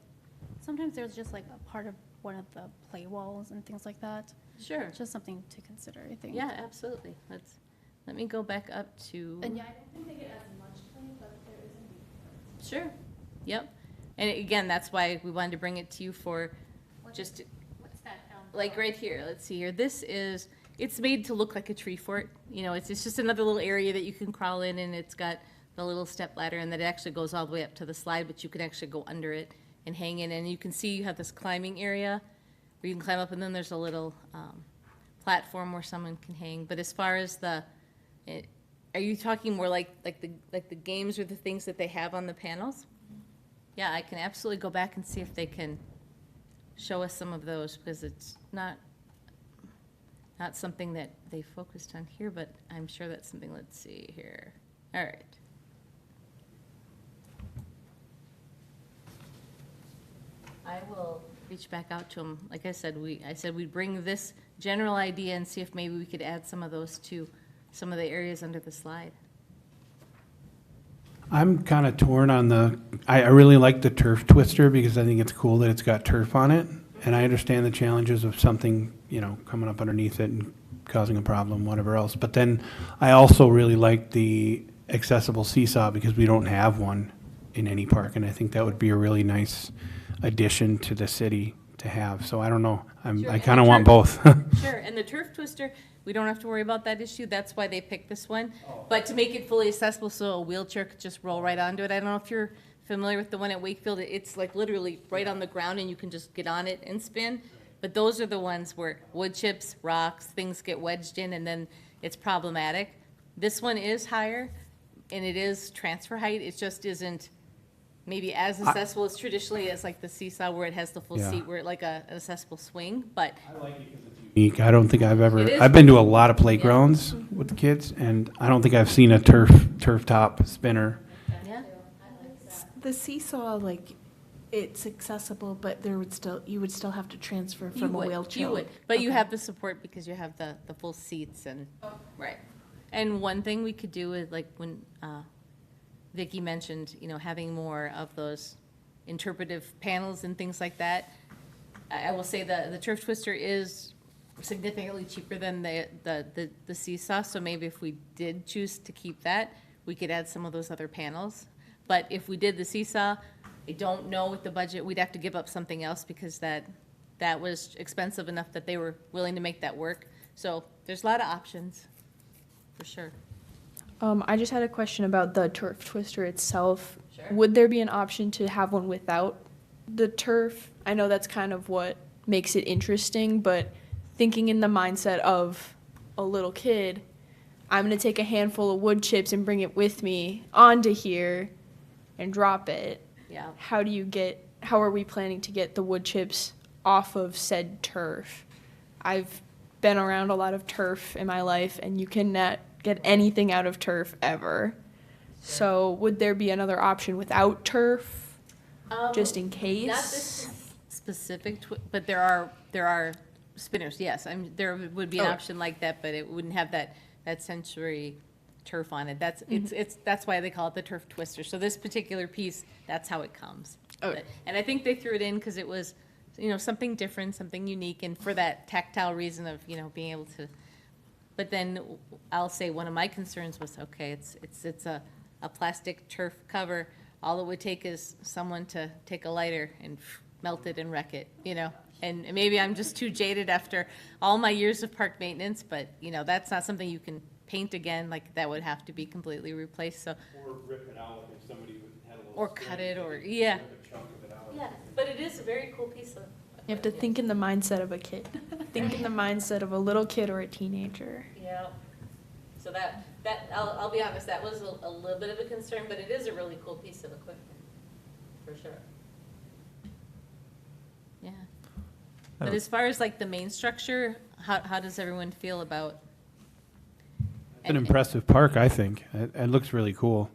[SPEAKER 2] sometimes there's just like a part of one of the play walls and things like that.
[SPEAKER 6] Sure.
[SPEAKER 2] It's just something to consider, I think.
[SPEAKER 6] Yeah, absolutely. Let me go back up to.
[SPEAKER 2] And yeah, I don't think they get as much play, but there is a need.
[SPEAKER 6] Sure. Yep. And again, that's why we wanted to bring it to you for just.
[SPEAKER 4] What's that?
[SPEAKER 6] Like right here, let's see here. It's made to look like a tree fort. It's just another little area that you can crawl in, and it's got the little step ladder, and that it actually goes all the way up to the slide, but you can actually go under it and hang in. And you can see you have this climbing area where you can climb up, and then there's a little platform where someone can hang. But as far as are you talking more like the games or the things that they have on the panels? Yeah, I can absolutely go back and see if they can show us some of those, because it's not something that they focused on here, but I'm sure that's something. Let's see here. All right. I will reach back out to them. Like I said, we'd bring this general idea and see if maybe we could add some of those to some of the areas under the slide.
[SPEAKER 1] I'm kind of torn on I really like the turf twister because I think it's cool that it's got turf on it. And I understand the challenges of something, coming up underneath it and causing a problem, whatever else. But then I also really like the accessible seesaw because we don't have one in any park. And I think that would be a really nice addition to the city to have, so I don't know.
[SPEAKER 6] Sure,
[SPEAKER 1] I
[SPEAKER 6] and
[SPEAKER 1] kind
[SPEAKER 6] the
[SPEAKER 1] of want
[SPEAKER 6] turf-
[SPEAKER 1] both.
[SPEAKER 6] Sure, and the turf twister, we don't have to worry about that issue, that's why they picked this one. But to make it fully accessible, so a wheelchair could just roll right onto it, I don't know if you're familiar with the one at Wakefield, it's like literally right on the ground and you can just get on it and spin. But those are the ones where wood chips, rocks, things get wedged in and then it's problematic. This one is higher and it is transfer height, it just isn't maybe as accessible as traditionally as like the seesaw where it has the full
[SPEAKER 1] Yeah.
[SPEAKER 6] seat, where it like an accessible swing, but
[SPEAKER 1] Unique. I don't think I've ever,
[SPEAKER 6] It is
[SPEAKER 1] I've been to a lot of playgrounds with the kids, and I don't think I've seen a turf top spinner.
[SPEAKER 6] yeah.
[SPEAKER 7] The seesaw, like, it's accessible, but you would still have to transfer
[SPEAKER 6] You
[SPEAKER 7] from a
[SPEAKER 6] would,
[SPEAKER 7] wheelchair.
[SPEAKER 6] you would, but you
[SPEAKER 7] Okay.
[SPEAKER 6] have the support because you have the full seats and, right. And one thing we could do is like when, Vicky mentioned, having more of those interpretive panels and things like that. I will say the turf twister is significantly cheaper than the seesaw, so maybe if we did choose to keep that, we could add some of those other panels. But if we did the seesaw, I don't know with the budget, we'd have to give up something else because that was expensive enough that they were willing to make that work. So there's a lot of options, for sure.
[SPEAKER 8] I just had a question about the turf twister itself.
[SPEAKER 6] Sure.
[SPEAKER 8] Would there be an option to have one without the turf? I know that's kind of what makes it interesting, but thinking in the mindset of a little kid, I'm going to take a handful of wood chips and bring it with me onto here and drop it.
[SPEAKER 6] Yeah.
[SPEAKER 8] How are we planning to get the wood chips off of said turf? I've been around a lot of turf in my life, and you cannot get anything out of turf ever. So would there be another option without turf, just in case?
[SPEAKER 6] Not this specific, but there are spinners, yes. There would be an
[SPEAKER 8] Oh.
[SPEAKER 6] option like that, but it wouldn't have that sensory turf on it. That's why they call it the turf twister. So this particular piece, that's how it comes.
[SPEAKER 8] Okay.
[SPEAKER 6] And I think they threw it in because it was, something different, something unique, and for that tactile reason of, being able to. But then I'll say one of my concerns was, okay, it's a plastic turf cover. All it would take is someone to take a lighter and melt it and wreck it, And maybe I'm just too jaded after all my years of park maintenance, but, that's not something you can paint again, like that would have to be completely replaced, so.
[SPEAKER 1] Or rip it out if somebody had a little.
[SPEAKER 6] Or cut it, or, yeah. Yeah, but it is a very cool piece of.
[SPEAKER 8] You have to think in the mindset of a kid. Think in the mindset of a little kid or a teenager.
[SPEAKER 6] Yeah. So that, I'll be honest, that was a little bit of a concern, but it is a really cool piece of equipment, for sure. Yeah. But as far as like the main structure, how does everyone feel about?
[SPEAKER 1] An impressive park, I think. It looks really cool.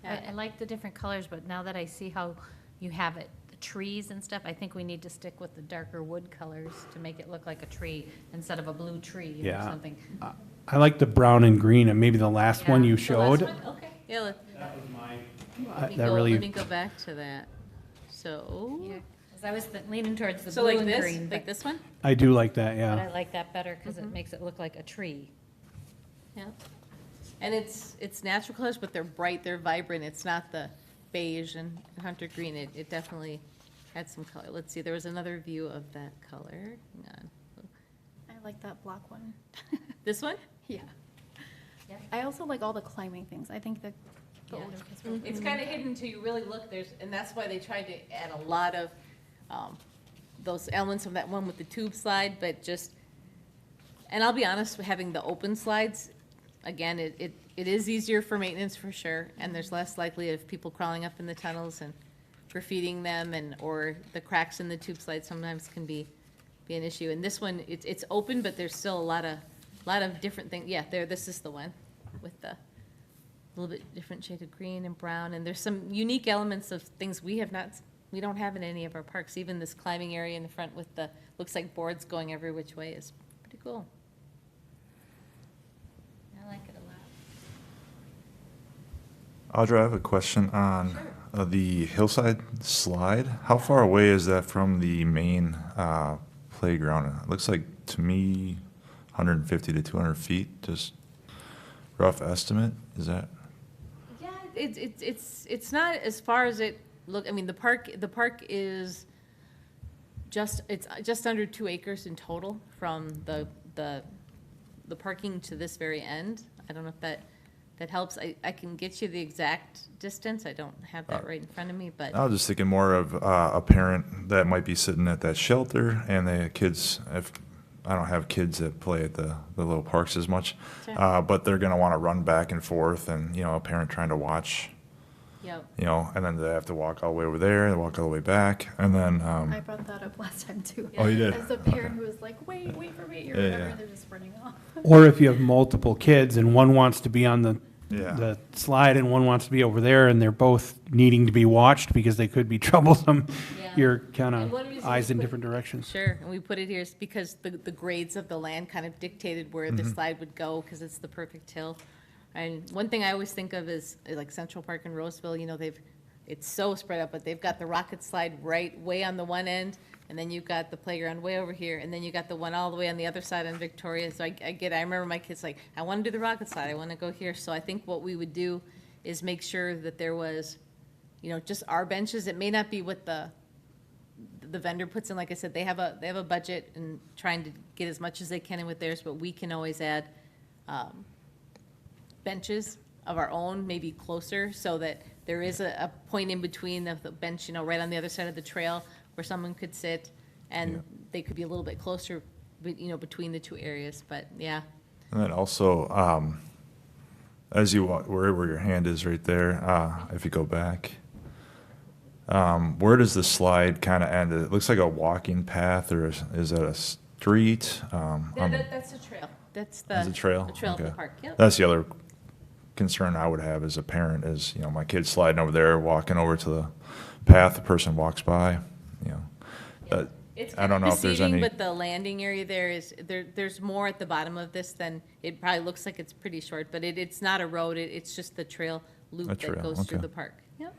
[SPEAKER 4] I like the different colors, but now that I see how you have it, the trees and stuff, I think we need to stick with the darker wood colors to make it look like a tree instead of a blue tree or
[SPEAKER 1] Yeah.
[SPEAKER 4] something.
[SPEAKER 1] I like the brown and green, and maybe the last one
[SPEAKER 4] Yeah.
[SPEAKER 1] you
[SPEAKER 6] The last
[SPEAKER 1] showed.
[SPEAKER 6] one? Okay, yeah, let me
[SPEAKER 1] That
[SPEAKER 6] go,
[SPEAKER 1] really.
[SPEAKER 6] let me go back to that. So,
[SPEAKER 4] Yeah, 'cause I was leaning towards the
[SPEAKER 6] so
[SPEAKER 4] blue
[SPEAKER 6] like
[SPEAKER 4] and
[SPEAKER 6] this,
[SPEAKER 4] green,
[SPEAKER 6] like
[SPEAKER 4] but
[SPEAKER 6] this one?
[SPEAKER 1] I do like that,
[SPEAKER 4] but I
[SPEAKER 1] yeah.
[SPEAKER 4] like that better because it makes it look like a tree.
[SPEAKER 6] Yeah. And it's natural colors, but they're bright, they're vibrant. It's not the beige and hunter green. It definitely had some color. Let's see, there was another view of that color. Hang on.
[SPEAKER 2] I like that black one.
[SPEAKER 6] This one?
[SPEAKER 2] Yeah.
[SPEAKER 4] Yeah.
[SPEAKER 2] I also like all the climbing things. I think that the
[SPEAKER 6] Yeah.
[SPEAKER 2] older kids will.
[SPEAKER 6] It's kind of hidden until you really look, and that's why they tried to add a lot of those elements of that one with the tube slide, but just, and I'll be honest, having the open slides, again, it is easier for maintenance for sure, and there's less likely of people crawling up in the tunnels and graffitiing them, or the cracks in the tube slide sometimes can be an issue. And this one, it's open, but there's still a lot of different things. Yeah, this is the one with the little bit different shade of green and brown, and there's some unique elements of things we don't have in any of our parks. Even this climbing area in the front with looks like boards going every which way is pretty cool.
[SPEAKER 4] I like it a lot.
[SPEAKER 3] Audra, I have a question on the hillside slide. How far away is that from the main playground? It looks like, to me, 150 to 200 feet, just rough estimate, is that?
[SPEAKER 6] Yeah, it's not as far as it look. I mean, the park is It's just under 2 acres in total from the parking to this very end. I don't know if that helps. I can get you the exact distance. I don't have that right in front of me, but.
[SPEAKER 3] I was just thinking more of a parent that might be sitting at that shelter and the kids, if, I don't have kids that play at the little parks as much,
[SPEAKER 6] Sure.
[SPEAKER 3] but they're gonna wanna run back and forth and, a parent trying to watch,
[SPEAKER 6] Yep.
[SPEAKER 3] and then they have to walk all the way over there and walk all the way back, and then,
[SPEAKER 2] I brought that up last time too.
[SPEAKER 3] Oh, you did?
[SPEAKER 2] As a parent who was like, wait for me, or
[SPEAKER 3] Yeah,
[SPEAKER 2] whatever,
[SPEAKER 3] yeah.
[SPEAKER 2] they're just running off.
[SPEAKER 1] Or if you have multiple kids and one wants to be on the
[SPEAKER 3] Yeah.
[SPEAKER 1] slide and one wants to be over there and they're both needing to be watched because they could be troublesome,
[SPEAKER 6] Yeah.
[SPEAKER 1] you're kind
[SPEAKER 6] And
[SPEAKER 1] of
[SPEAKER 6] one reason
[SPEAKER 1] eyes
[SPEAKER 6] we
[SPEAKER 1] in
[SPEAKER 6] put-
[SPEAKER 1] different directions.
[SPEAKER 6] Sure, and we put it here is because the grades of the land kind of dictated where the slide would go, because it's the perfect hill. And one thing I always think of is, like Central Park in Roseville, it's so spread out, but they've got the rocket slide right way on the one end, and then you've got the playground way over here, and then you got the one all the way on the other side on Victoria. So I remember my kids like, I want to do the rocket slide, I want to go here. So I think what we would do is make sure that there was, just our benches. It may not be what the vendor puts in. Like I said, they have a budget and trying to get as much as they can in with theirs, but we can always add benches of our own, maybe closer, so that there is a point in between of the bench, right on the other side of the trail where someone could sit, and they could be a little bit closer, between the two areas, but yeah.
[SPEAKER 3] And then also, as you walk, where your hand is right there, if you go back, where does the slide kind of end? It looks like a walking path, or is that a street?
[SPEAKER 6] That's the trail. That's
[SPEAKER 3] Is it trail?
[SPEAKER 6] The trail of the
[SPEAKER 3] Okay.
[SPEAKER 6] park, yep.
[SPEAKER 3] That's the other concern I would have as a parent is, my kid sliding over there, walking over to the path, the person walks by, that,
[SPEAKER 6] It's
[SPEAKER 3] I don't know if there's
[SPEAKER 6] deceiving,
[SPEAKER 3] any.
[SPEAKER 6] but the landing area there's more at the bottom of this than, it probably looks like it's pretty short, but it's not a road, it's just the trail loop
[SPEAKER 3] A
[SPEAKER 6] that
[SPEAKER 3] trail,
[SPEAKER 6] goes through
[SPEAKER 3] okay.
[SPEAKER 6] the park. Yep.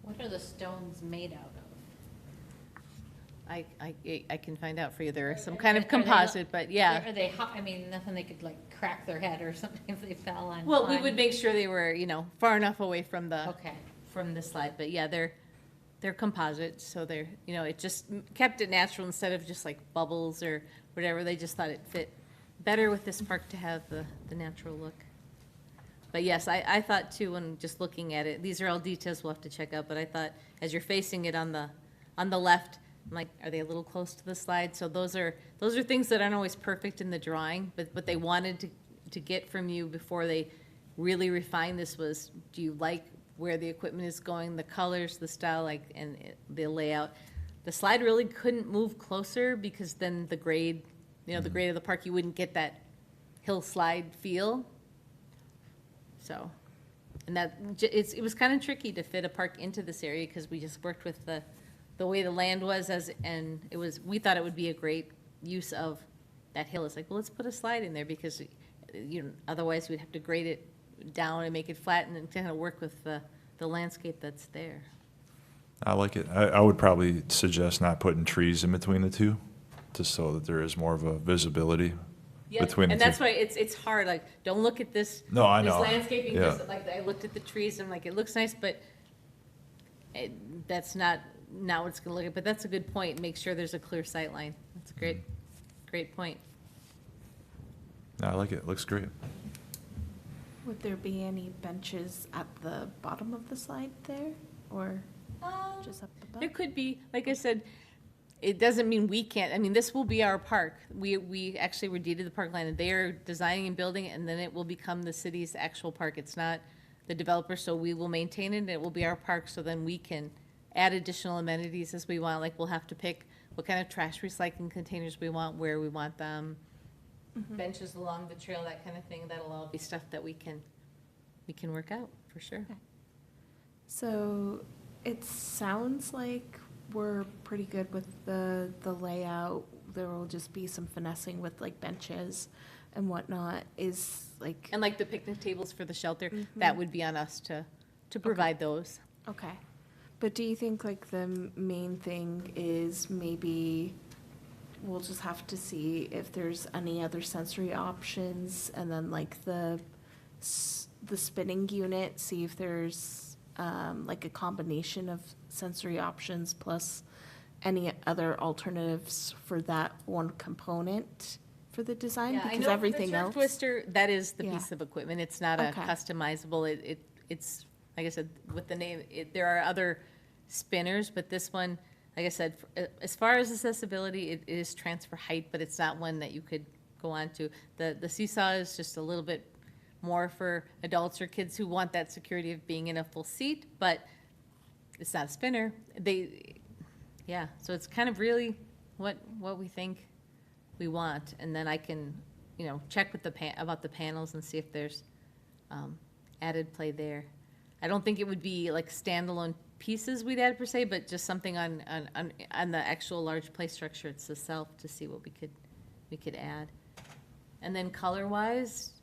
[SPEAKER 4] What are the stones made out of?
[SPEAKER 6] I can find out for you. They're some kind of
[SPEAKER 4] Are they not-
[SPEAKER 6] composite, but yeah.
[SPEAKER 4] Are they, nothing they could like crack their head or something if they fell on?
[SPEAKER 6] Well, we
[SPEAKER 4] climb?
[SPEAKER 6] would make sure they were, far enough away from
[SPEAKER 4] Okay.
[SPEAKER 6] from the slide, but yeah, they're composite, so it just kept it natural instead of just like bubbles or whatever. They just thought it fit better with this park to have the natural look. But yes, I thought too, when just looking at it, these are all details we'll have to check out, but I thought as you're facing it on the left, I'm like, are they a little close to the slide? So those are things that aren't always perfect in the drawing, but what they wanted to get from you before they really refine this was, do you like where the equipment is going, the colors, the style, the layout? The slide really couldn't move closer because then the grade, the grade of the park, you wouldn't get that hill slide feel. So, and it was kind of tricky to fit a park into this area because we just worked with the way the land was we thought it would be a great use of that hill. It's like, well, let's put a slide in there because, otherwise we'd have to grade it down and make it flat and then kind of work with the landscape that's there.
[SPEAKER 3] I like it. I would probably suggest not putting trees in between the two, just so that there is more of a visibility
[SPEAKER 6] Yeah,
[SPEAKER 3] between the
[SPEAKER 6] and
[SPEAKER 3] two.
[SPEAKER 6] that's why it's hard, like, don't look at this.
[SPEAKER 3] No, I
[SPEAKER 6] this
[SPEAKER 3] know.
[SPEAKER 6] landscaping,
[SPEAKER 3] Yeah.
[SPEAKER 6] because like, I looked at the trees and like, it looks nice, but that's not what it's gonna look at, but that's a good point, make sure there's a clear sight line. That's a great point.
[SPEAKER 3] I like it. It looks great.
[SPEAKER 7] Would there be any benches at the bottom of the slide there, or just up
[SPEAKER 6] There
[SPEAKER 7] above?
[SPEAKER 6] could be, like I said, it doesn't mean we can't, I mean, this will be our park. We actually were deeded the park land, and they are designing and building it, and then it will become the city's actual park. It's not the developer, so we will maintain it, and it will be our park, so then we can add additional amenities as we want. Like, we'll have to pick what kind of trash recycling containers we want, where we want them, benches along the trail, that kind of thing. That'll all be stuff that we can work out, for sure.
[SPEAKER 7] So it sounds like we're pretty good with the layout. There will just be some finessing with like benches and whatnot. Is like,
[SPEAKER 6] And like the picnic tables for the shelter, that would be on us to provide those.
[SPEAKER 7] okay. But do you think like the main thing is maybe we'll just have to see if there's any other sensory options, and then like the spinning unit, see if there's like a combination of sensory options plus any other alternatives for that one component for the design?
[SPEAKER 6] Yeah, I
[SPEAKER 7] Because
[SPEAKER 6] know
[SPEAKER 7] everything
[SPEAKER 6] the turf
[SPEAKER 7] else.
[SPEAKER 6] twister, that is the
[SPEAKER 7] Yeah.
[SPEAKER 6] piece of equipment. It's not a
[SPEAKER 7] Okay.
[SPEAKER 6] customizable, it's, like I said, with the name, there are other spinners, but this one, like I said, as far as accessibility, it is transfer height, but it's not one that you could go on to. The seesaw is just a little bit more for adults or kids who want that security of being in a full seat, but it's not a spinner. Yeah, so it's kind of really what we think we want, and then I can, check with about the panels and see if there's added play there. I don't think it would be like standalone pieces we'd add per se, but just something on the actual large play structure itself to see what we could add. And then color-wise,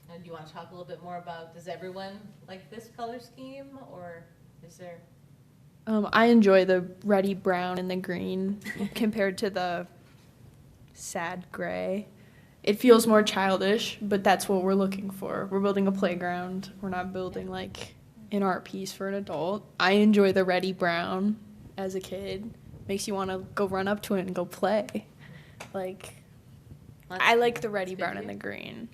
[SPEAKER 6] do you want to talk a little bit more about, does everyone like this color scheme, or is there?
[SPEAKER 8] I enjoy the reddy brown and the green compared to the sad gray. It feels more childish, but that's what we're looking for. We're building a playground. We're not building like an art piece for an adult. I enjoy the reddy brown as a kid. Makes you want to go run up to it and go play. Like, I like the reddy brown and the green,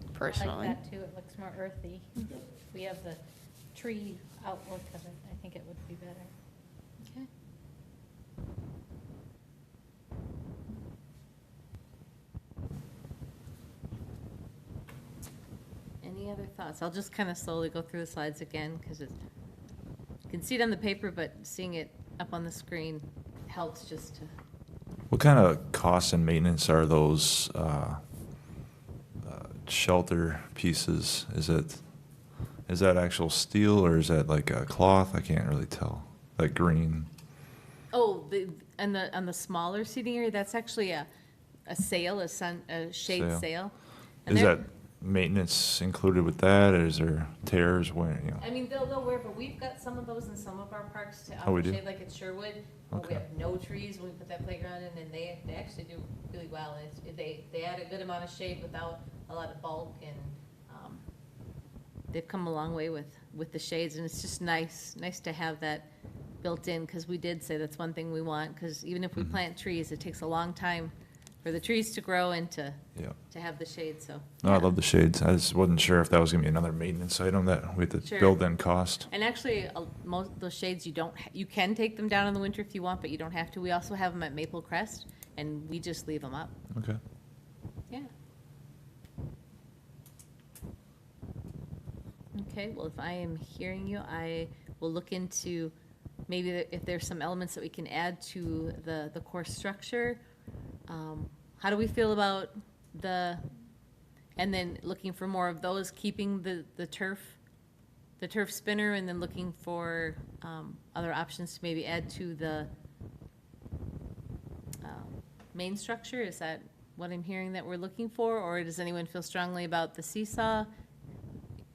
[SPEAKER 4] I
[SPEAKER 8] personally.
[SPEAKER 4] like that too, it looks more earthy. We have the tree outlook of it, I think it would be better.
[SPEAKER 6] Okay. Any other thoughts? I'll just kind of slowly go through the slides again, because you can see it on the paper, but seeing it up on the screen helps just to.
[SPEAKER 3] What kind of costs and maintenance are those shelter pieces? Is that actual steel, or is that like a cloth? I can't really tell. Like green.
[SPEAKER 6] Oh, on the smaller seating area, that's actually a sail, a shade
[SPEAKER 3] Sail.
[SPEAKER 6] sail. And
[SPEAKER 3] Is
[SPEAKER 6] they're-
[SPEAKER 3] that maintenance included with that, or is there tears when, you know?
[SPEAKER 6] I mean, they'll wear, but we've got some of those in some of our parks to
[SPEAKER 3] Oh, we do?
[SPEAKER 6] shade, like at Sherwood, where we
[SPEAKER 3] Okay.
[SPEAKER 6] have no trees when we put that playground in, and they actually do really well. And they add a good amount of shade without a lot of bulk, and they've come a long way with the shades, and it's just nice to have that built in, because we did say that's one thing we want, because even if we
[SPEAKER 3] Mhm.
[SPEAKER 6] plant trees, it takes a long time for the trees to grow and to
[SPEAKER 3] Yeah.
[SPEAKER 6] have the shade, so.
[SPEAKER 3] No, I
[SPEAKER 6] yeah.
[SPEAKER 3] love the shades. I just wasn't sure if that was gonna be another maintenance item that we had to
[SPEAKER 6] Sure.
[SPEAKER 3] build in cost.
[SPEAKER 6] And actually, most of those shades, you can take them down in the winter if you want, but you don't have to. We also have them at Maple Crest, and we just leave them up.
[SPEAKER 3] Okay.
[SPEAKER 6] Yeah. Okay, well, if I am hearing you, I will look into maybe if there's some elements that we can add to the course structure. How do we feel about and then looking for more of those, keeping the turf spinner, and then looking for other options to maybe add to the main structure? Is that what I'm hearing that we're looking for? Or does anyone feel strongly about the seesaw?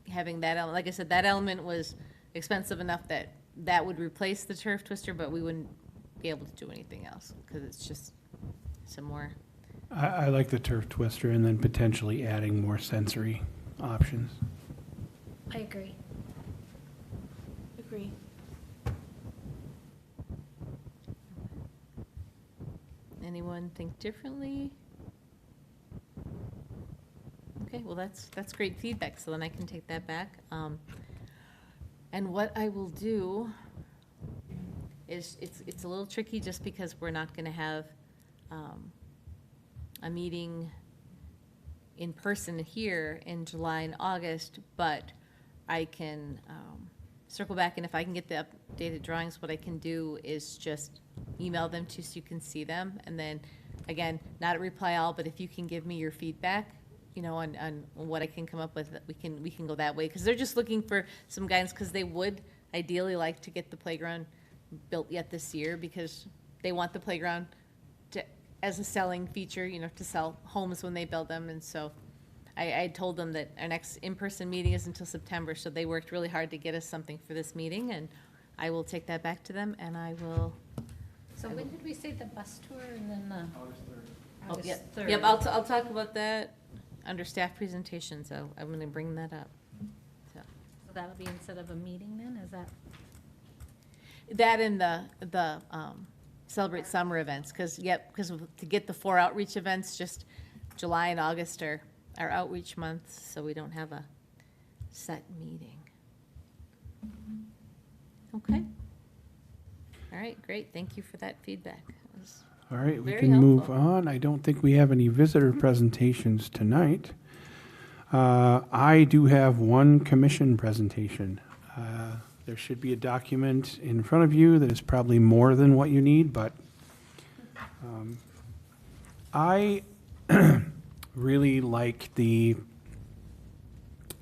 [SPEAKER 6] Having that element, like I said, that element was expensive enough that would replace the turf twister, but we wouldn't be able to do anything else, because it's just some more.
[SPEAKER 1] I like the turf twister and then potentially adding more sensory options.
[SPEAKER 4] I agree.
[SPEAKER 7] Agree.
[SPEAKER 6] Anyone think differently? Okay, well, that's great feedback, so then I can take that back. And what I will do is, it's a little tricky just because we're not gonna have a meeting in person here in July and August, but I can circle back, and if I can get the updated drawings, what I can do is just email them to you so you can see them, and then, again, not a reply all, but if you can give me your feedback, on what I can come up with, we can go that way, because they're just looking for some guidance, because they would ideally like to get the playground built yet this year, because they want the playground as a selling feature, to sell homes when they build them, and so I told them that our next in-person meeting is until September, so they worked really hard to get us something for this meeting, and I will take that back to them, and I will.
[SPEAKER 4] So when did we say the bus tour, and then the?
[SPEAKER 6] Oh,
[SPEAKER 4] August
[SPEAKER 6] yep,
[SPEAKER 4] 3rd.
[SPEAKER 6] yep, I'll talk about that under staff presentation, so I'm gonna bring that up. So
[SPEAKER 4] That'll be instead of a meeting then, is that?
[SPEAKER 6] that and celebrate summer events, because to get the 4 outreach events, just July and August are our outreach months, so we don't have a set meeting. Okay. All right, great, thank you for that feedback. It was
[SPEAKER 1] All right, we
[SPEAKER 6] very
[SPEAKER 1] can move
[SPEAKER 6] helpful.
[SPEAKER 1] on. I don't think we have any visitor presentations tonight. I do have one commission presentation. There should be a document in front of you that is probably more than what you need, but I really like the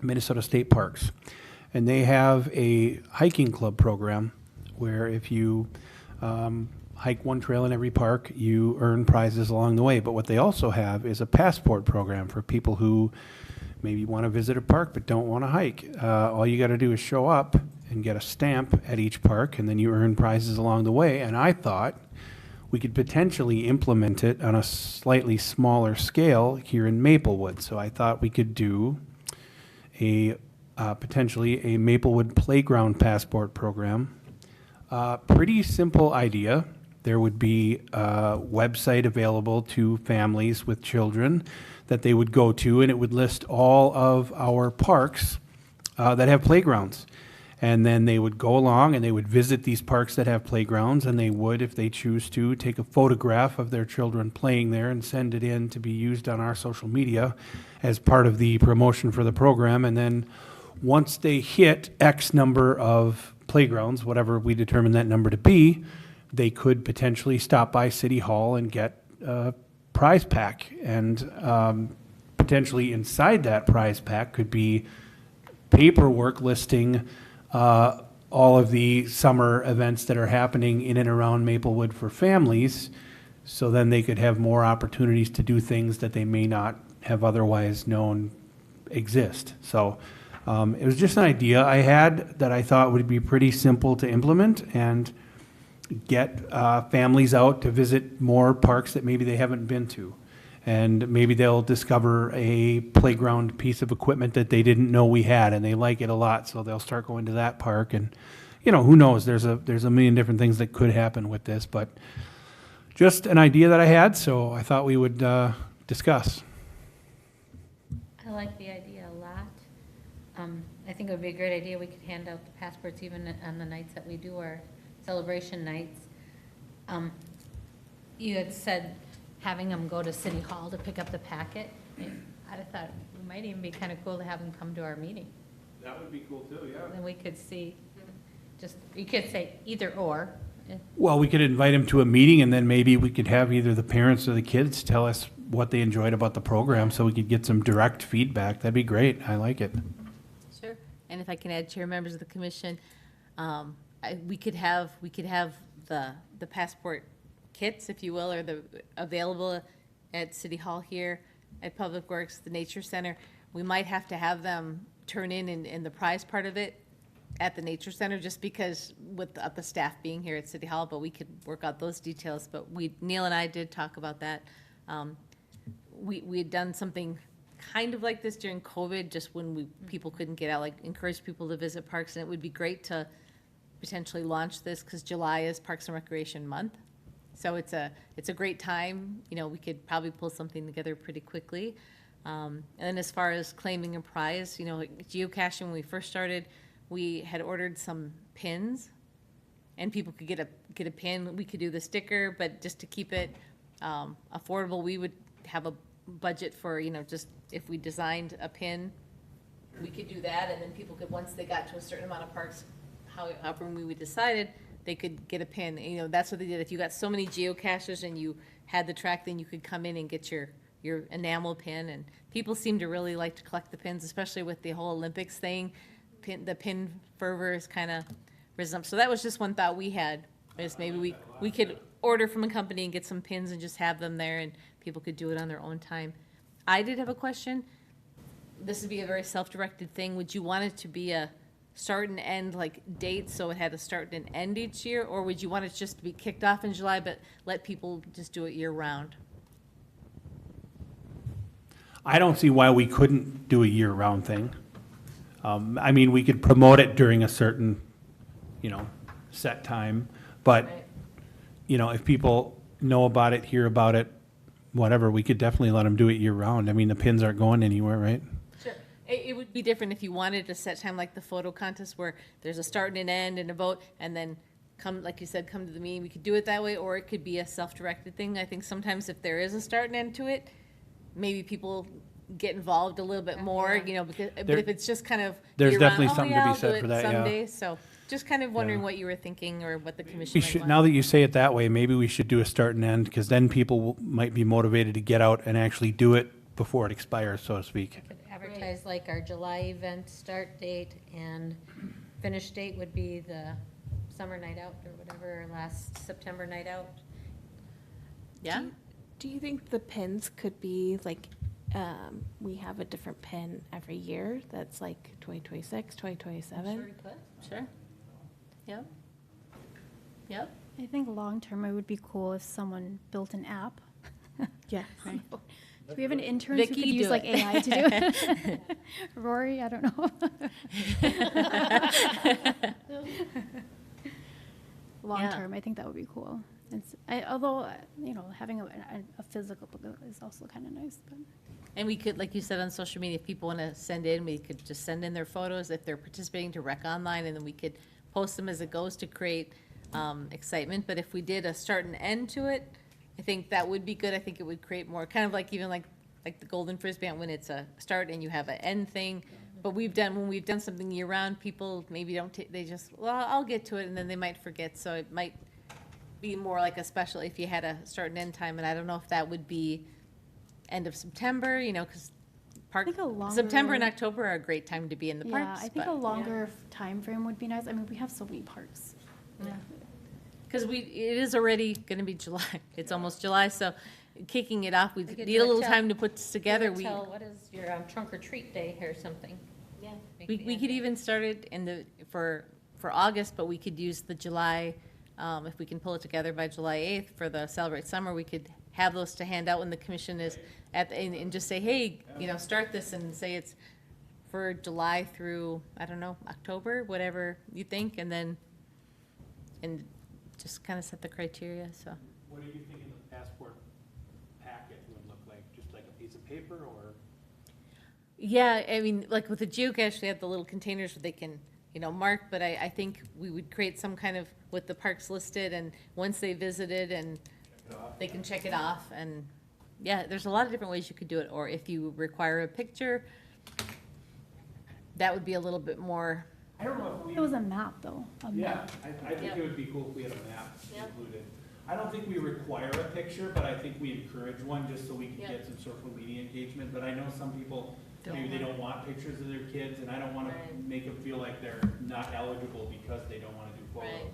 [SPEAKER 1] Minnesota State Parks. And they have a hiking club program where if you hike one trail in every park, you earn prizes along the way. But what they also have is a passport program for people who maybe want to visit a park but don't want to hike. All you got to do is show up and get a stamp at each park, and then you earn prizes along the way. And I thought we could potentially implement it on a slightly smaller scale here in Maplewood. So I thought we could do potentially a Maplewood playground passport program. Pretty simple idea. There would be a website available to families with children that they would go to, and it would list all of our parks that have playgrounds. And then they would go along and they would visit these parks that have playgrounds, and they would, if they choose to, take a photograph of their children playing there and send it in to be used on our social media as part of the promotion for the program. And then once they hit X number of playgrounds, whatever we determine that number to be, they could potentially stop by City Hall and get a prize pack. And potentially inside that prize pack could be paperwork listing all of the summer events that are happening in and around Maplewood for families, so then they could have more opportunities to do things that they may not have otherwise known exist. So it was just an idea I had that I thought would be pretty simple to implement and get families out to visit more parks that maybe they haven't been to. And maybe they'll discover a playground piece of equipment that they didn't know we had, and they like it a lot, so they'll start going to that park. And, you know, who knows? There's a million different things that could happen with this, but just an idea that I had, so I thought we would discuss.
[SPEAKER 4] I like the idea a lot. I think it would be a great idea. We could hand out the passports even on the nights that we do our celebration nights. You had said having them go to City Hall to pick up the packet. I thought it might even be kind of cool to have them come to our meeting.
[SPEAKER 1] That would be cool too, yeah.
[SPEAKER 4] Then we could see, you could say either or.
[SPEAKER 1] Well, we could invite them to a meeting, and then maybe we could have either the parents or the kids tell us what they enjoyed about the program, so we could get some direct feedback. That'd be great. I like it.
[SPEAKER 6] Sure. And if I can add, Chair, members of the commission, we could have the passport kits, if you will, or the available at City Hall here, at Public Works, the Nature Center. We might have to have them turn in the prize part of it at the Nature Center, just because with the staff being here at City Hall, but we could work out those details. But Neil and I did talk about that. We had done something kind of like this during COVID, just when people couldn't get out, like encourage people to visit parks, and it would be great to potentially launch this, because July is Parks and Recreation Month. So it's a great time. You know, we could probably pull something together pretty quickly. And then as far as claiming a prize, you know, like geocaching, when we first started, we had ordered some pins, and people could get a pin. We could do the sticker, but just to keep it affordable, we would have a budget for, you know, just if we designed a pin, we could do that, and then people could, once they got to a certain amount of parks, however we decided, they could get a pin. You know, that's what they did. If you got so many geocaches and you had the track, then you could come in and get your enamel pin. And people seem to really like to collect the pins, especially with the whole Olympics thing. The pin fervor is kind of risen up. So that was just one thought we had, is maybe we could order from a company and get some pins and just have them there, and people could do it on their own time. I did have a question. This would be a very self-directed thing. Would you want it to be a start and end, like, date, so it had a start and end each year? Or would you want it just to be kicked off in July, but let people just do it year-round?
[SPEAKER 1] I don't see why we couldn't do a year-round thing. I mean, we could promote it during a certain, you know, set time, but you know, if people know about it, hear about it, whatever, we could definitely let them do it year round. I mean, the pins aren't going anywhere, right?
[SPEAKER 6] Sure. It would be different if you wanted to set time like the photo contest where there's a start and an end and a vote, and then come, like you said, come to the meeting. We could do it that way, or it could be a self-directed thing. I think sometimes if there is a start and end to it, maybe people get involved a little bit more, you know, because, but
[SPEAKER 1] There-
[SPEAKER 6] if it's just kind of.
[SPEAKER 1] there's
[SPEAKER 6] year-round,
[SPEAKER 1] definitely
[SPEAKER 6] "Oh,
[SPEAKER 1] something
[SPEAKER 6] yeah,
[SPEAKER 1] to be
[SPEAKER 6] I'll do
[SPEAKER 1] said
[SPEAKER 6] it
[SPEAKER 1] for that, yeah.
[SPEAKER 6] someday." So just kind of wondering
[SPEAKER 1] Yeah.
[SPEAKER 6] what you were thinking or what the commission
[SPEAKER 1] We
[SPEAKER 6] might
[SPEAKER 1] should,
[SPEAKER 6] want.
[SPEAKER 1] now that you say it that way, maybe we should do a start and end, because then people might be motivated to get out and actually do it before it expires, so to speak.
[SPEAKER 4] Could advertise like our July event start date and finish date would be the summer night out or whatever, last September night out.
[SPEAKER 6] Yeah?
[SPEAKER 7] Do you think the pins could be like, we have a different pin every year that's like 2026, 2027?
[SPEAKER 4] Sure we could.
[SPEAKER 6] Sure. Yep. Yep.
[SPEAKER 2] I think long-term, it would be cool if someone built an app.
[SPEAKER 7] Yeah.
[SPEAKER 2] Do we have an intern
[SPEAKER 6] Vicky,
[SPEAKER 2] who could
[SPEAKER 6] do
[SPEAKER 2] use like
[SPEAKER 6] it.
[SPEAKER 2] AI to do it? Rory, I don't know. Long-term, I think that would be cool. Although, you know, having a physical book is also kind of nice, but.
[SPEAKER 6] And we could, like you said, on social media, if people want to send in, we could just send in their photos if they're participating to Rec Online, and then we could post them as it goes to create excitement. But if we did a start and end to it, I think that would be good. I think it would create more, kind of like even like the Golden Frisbee, when it's a start and you have an end thing. But when we've done something year-round, people maybe don't, they just, well, I'll get to it, and then they might forget. So it might be more like a special if you had a start and end time, and I don't know if that would be end of September, you know, because
[SPEAKER 2] think a longer-
[SPEAKER 6] September and October are a great time to be in the
[SPEAKER 2] Yeah,
[SPEAKER 6] parks.
[SPEAKER 2] I think a longer time frame would be nice. I mean, we have so many parks.
[SPEAKER 6] Because it is already going to be July. It's almost July, so kicking it off, we
[SPEAKER 4] We could
[SPEAKER 6] need
[SPEAKER 4] do
[SPEAKER 6] a
[SPEAKER 4] it
[SPEAKER 6] little
[SPEAKER 4] till-
[SPEAKER 6] time to put this together.
[SPEAKER 4] Do it till, what is your trunk or treat day or something? Yeah.
[SPEAKER 6] We could even start it for August, but we could use the July, if we can pull it together by July 8th for the Celebrate Summer, we could have those to hand out when the commission is and just say, hey, you know, start this and say it's for July through, I don't know, October, whatever you think, and just kind of set the criteria, so.
[SPEAKER 1] What are you thinking the passport packet would look like? Just like a piece of paper, or?
[SPEAKER 6] Yeah, I mean, like with the geocache, they have the little containers where they can, you know, mark, but I think we would create some kind of, with the parks listed, and once they visited, and they can check it off, and, yeah, there's a lot of different ways you could do it, or if you require a picture, that would be a little bit more,
[SPEAKER 1] I don't know if we.
[SPEAKER 2] It was a map, though. A
[SPEAKER 1] Yeah,
[SPEAKER 2] map.
[SPEAKER 1] I think it would be cool if we had a map included. I don't think we require a picture, but I think we encourage one just so we can get some social media engagement. But I know some people, maybe they don't want pictures of their kids, and I don't want to
[SPEAKER 6] Right.
[SPEAKER 1] make them feel like they're not eligible because they don't want to do
[SPEAKER 6] Right.
[SPEAKER 1] photos.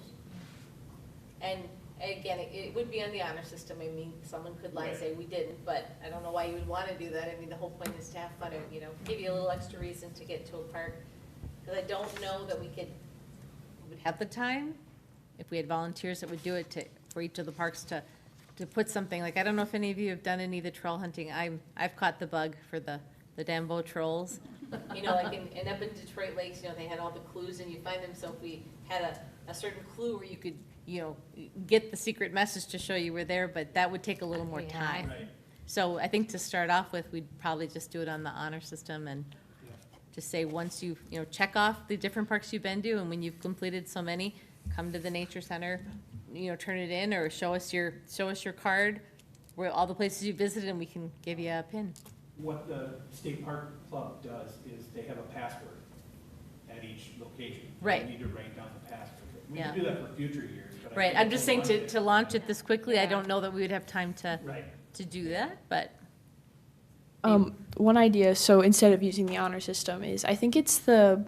[SPEAKER 6] and again, it would be on the honor system. I mean, someone could lie and say we didn't, but I don't know why you would want to do that. I mean, the whole point is to have fun, and, you know, give you a little extra reason to get to a park. Because I don't know that we would have the time, if we had volunteers that would do it for each of the parks to put something, like, I don't know if any of you have done any of the troll hunting. I've caught the bug for the Dambo trolls. You know, like up in Detroit Lakes, you know, they had all the clues and you find them, so if we had a certain clue where you could, you know, get the secret message to show you were there, but that would take a little more
[SPEAKER 4] Yeah.
[SPEAKER 6] time.
[SPEAKER 1] Right.
[SPEAKER 6] So I think to start off with, we'd probably just do it on the honor system and just say, once you know, check off the different parks you've been to, and when you've completed so many, come to the nature center, you know, turn it in, or show us your card, where all the places you visited, and we can give you a pin.
[SPEAKER 1] What the State Park Club does is they have a password at each location.
[SPEAKER 6] Right.
[SPEAKER 1] You need to write down the password. We
[SPEAKER 6] Yeah.
[SPEAKER 1] can do that for future years. But I
[SPEAKER 6] Right,
[SPEAKER 1] think
[SPEAKER 6] I'm just saying to launch it this quickly, I
[SPEAKER 4] Yeah.
[SPEAKER 6] don't know that we would have time
[SPEAKER 1] Right.
[SPEAKER 6] to do that, but.
[SPEAKER 8] One idea, so instead of using the honor system, is I think it's the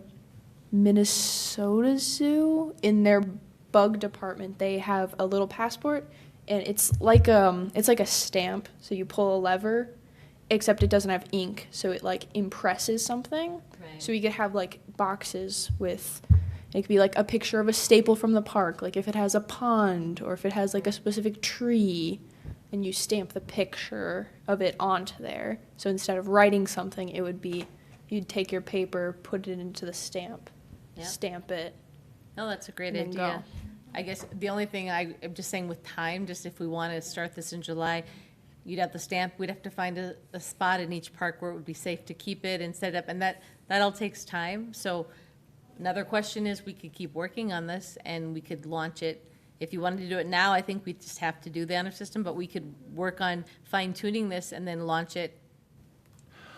[SPEAKER 8] Minnesota Zoo. In their bug department, they have a little passport, and it's like a stamp. So you pull a lever, except it doesn't have ink, so it like impresses something.
[SPEAKER 6] Right.
[SPEAKER 8] So you could have like boxes with, it could be like a picture of a staple from the park, like if it has a pond or if it has like a specific tree, and you stamp the picture of it onto there. So instead of writing something, it would be, you'd take your paper, put it into the stamp,
[SPEAKER 6] Yep.
[SPEAKER 8] stamp it.
[SPEAKER 6] Oh, that's a great
[SPEAKER 8] And then
[SPEAKER 6] idea. I guess the only thing I'm just saying with time, just if we want to start this in July, you'd have the stamp, we'd have to find a spot in each park where it would be safe to keep it and set up, and that all takes time. So another question is, we could keep working on this and we could launch it. If you wanted to do it now, I think we just have to do the honor system, but we could work on fine tuning this and then launch it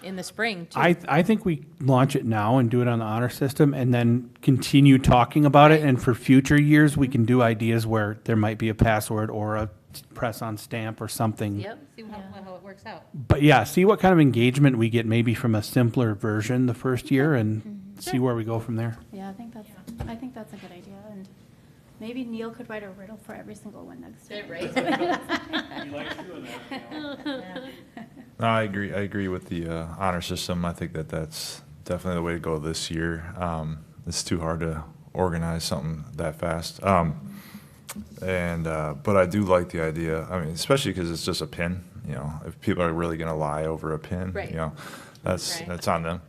[SPEAKER 6] in the spring too.
[SPEAKER 1] I think we launch it now and do it on the honor system and then continue talking about it. And for future years, we can do ideas where there might be a password or a press-on stamp or something.
[SPEAKER 6] Yep, see how it works out.
[SPEAKER 1] But yeah, see what kind of engagement we get maybe from a simpler version the first year and see where we go from there.
[SPEAKER 2] Yeah, I think that's a good idea, and maybe Neil could write a riddle for every single one next year.
[SPEAKER 3] No, I agree with the honor system. I think that's definitely the way to go this year. It's too hard to organize something that fast. But I do like the idea. I mean, especially because it's just a pin. You know, if people are really going to lie over a pin,
[SPEAKER 6] Right.
[SPEAKER 3] you know, that's
[SPEAKER 6] Right.
[SPEAKER 3] on them.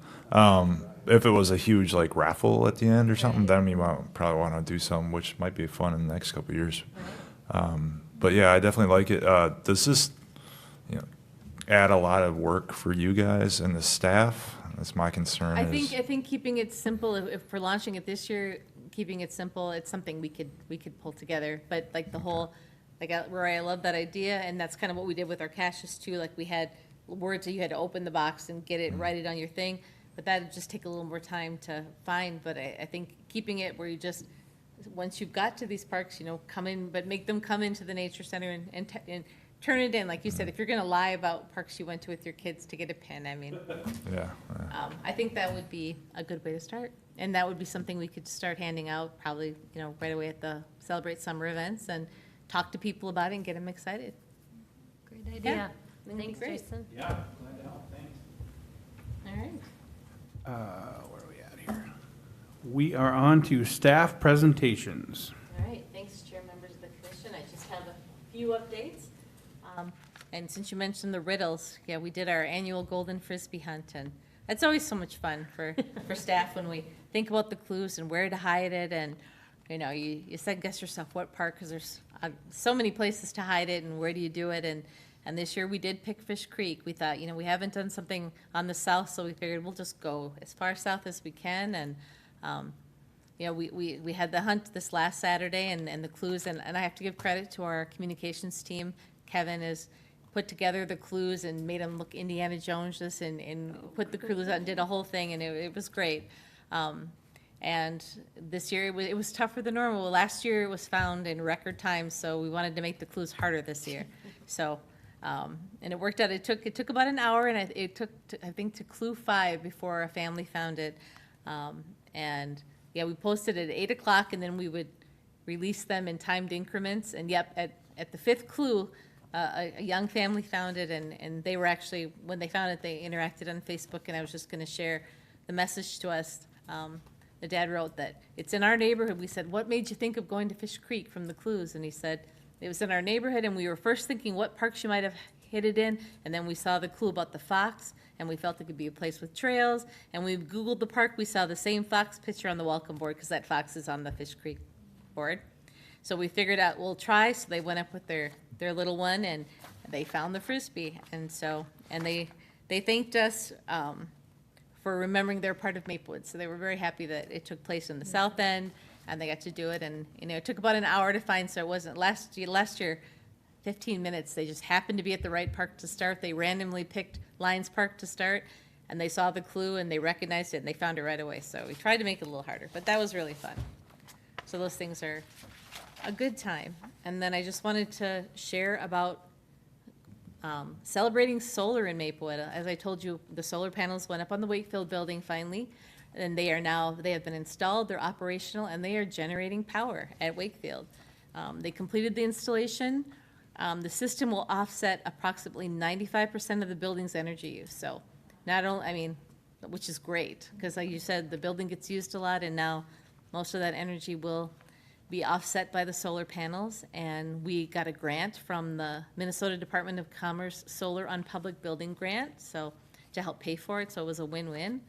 [SPEAKER 3] If it was a huge like raffle at the end or something, then we might probably want to do something, which might be fun in the next couple of years. But yeah, I definitely like it. Does this, you know, add a lot of work for you guys and the staff? That's my concern.
[SPEAKER 6] I think keeping it simple, if we're launching it this year, keeping it simple, it's something we could pull together. But like the whole, like Rory, I love that idea, and that's kind of what we did with our caches too. Like we had words that you had to open the box and get it and write it on your thing, but that'd just take a little more time to find. But I think keeping it where you just, once you've got to these parks, you know, come in, but make them come into the nature center and turn it in. Like you said, if you're gonna lie about parks you went to with your kids to get a pin, I mean,
[SPEAKER 3] Yeah.
[SPEAKER 6] I think that would be a good way to start. And that would be something we could start handing out probably, you know, right away at the Celebrate Summer events and talk to people about it and get them excited.
[SPEAKER 4] Great idea.
[SPEAKER 6] That'd be
[SPEAKER 4] Thanks,
[SPEAKER 6] great.
[SPEAKER 4] Jason.
[SPEAKER 1] Yeah, glad to help, thanks.
[SPEAKER 6] All right.
[SPEAKER 1] Where are we at here? We are on to staff presentations.
[SPEAKER 6] All right, thanks, Chair, members of the commission. I just have a few updates. And since you mentioned the riddles, yeah, we did our annual Golden Frisbee hunt, and that's always so much fun for staff when we think about the clues and where to hide it, and, you know, you second guess yourself what park, because there's so many places to hide it, and where do you do it, and this year we did pick Fish Creek. We thought, you know, we haven't done something on the south, so we figured we'll just go as far south as we can, and, you know, we had the hunt this last Saturday and the clues, and I have to give credit to our communications team. Kevin has put together the clues and made them look Indiana Jones-ish and put the clues out and did a whole thing, and it was great. And this year it was tougher than normal. Last year it was found in record time, so we wanted to make the clues harder this year. So, and it worked out. It took about an hour, and it took, I think, to clue 5 before a family found it. And yeah, we posted at 8 o'clock, and then we would release them in timed increments. And yep, at the 5th clue, a young family found it, and they were actually, when they found it, they interacted on Facebook, and I was just going to share the message to us. The dad wrote that it's in our neighborhood. We said, what made you think of going to Fish Creek from the clues? And he said, it was in our neighborhood, and we were first thinking what parks you might have hid it in, and then we saw the clue about the fox, and we felt it could be a place with trails, and we Googled the park. We saw the same fox picture on the welcome board, because that fox is on the Fish Creek board. So we figured out, we'll try, so they went up with their little one, and they found the Frisbee. And so, and they thanked us for remembering their part of Maplewood. So they were very happy that it took place in the south end, and they got to do it. And, you know, it took about an hour to find, so it wasn't last year, 15 minutes. They just happened to be at the right park to start. They randomly picked Lions Park to start, and they saw the clue, and they recognized it, and they found it right away. So we tried to make it a little harder, but that was really fun. So those things are a good time. And then I just wanted to share about celebrating solar in Maplewood. As I told you, the solar panels went up on the Wakefield building finally, and they have been installed, they're operational, and they are generating power at Wakefield. They completed the installation. The system will offset approximately 95% of the building's energy use. So not only, I mean, which is great, because like you said, the building gets used a lot, and now most of that energy will be offset by the solar panels. And we got a grant from the Minnesota Department of Commerce Solar on Public Building Grant, so to help pay for it, so it was a win-win.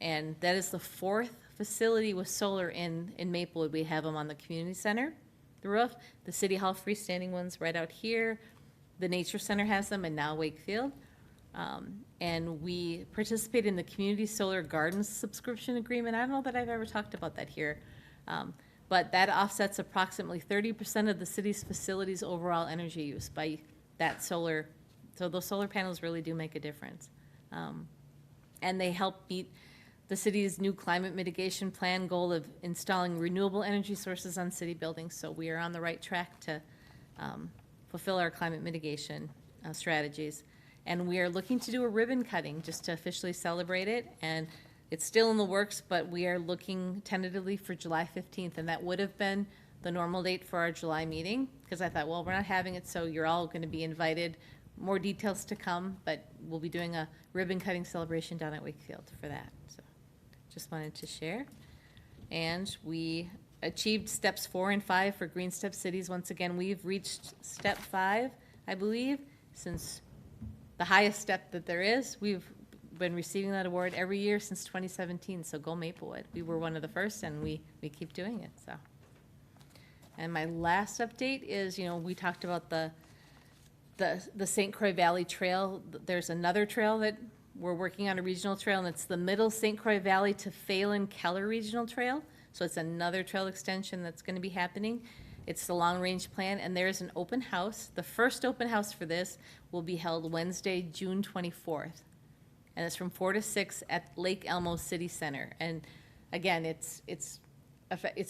[SPEAKER 6] And that is the 4th facility with solar in Maplewood. We have them on the community center, the roof, the city hall freestanding ones right out here. The nature center has them, and now Wakefield. And we participate in the community solar gardens subscription agreement. I don't know that I've ever talked about that here. But that offsets approximately 30% of the city's facilities' overall energy use by that solar. So those solar panels really do make a difference. And they help meet the city's new climate mitigation plan goal of installing renewable energy sources on city buildings. So we are on the right track to fulfill our climate mitigation strategies. And we are looking to do a ribbon cutting just to officially celebrate it. And it's still in the works, but we are looking tentatively for July 15th. And that would have been the normal date for our July meeting, because I thought, well, we're not having it, so you're all going to be invited. More details to come, but we'll be doing a ribbon cutting celebration down at Wakefield for that. So just wanted to share. And we achieved steps 4 and 5 for Green Step Cities. Once again, we've reached step 5, I believe, since the highest step that there is. We've been receiving that award every year since 2017, so go Maplewood. We were one of the first, and we keep doing it, so. And my last update is, we talked about the St. Croix Valley Trail. There's another trail that we're working on, a regional trail, and it's the Middle St. Croix Valley to Phelan Keller Regional Trail. So it's another trail extension that's going to be happening. It's the long-range plan, and there's an open house. The first open house for this will be held Wednesday, June 24th. And it's from 4 to 6 at Lake Elmo City Center. And again, it's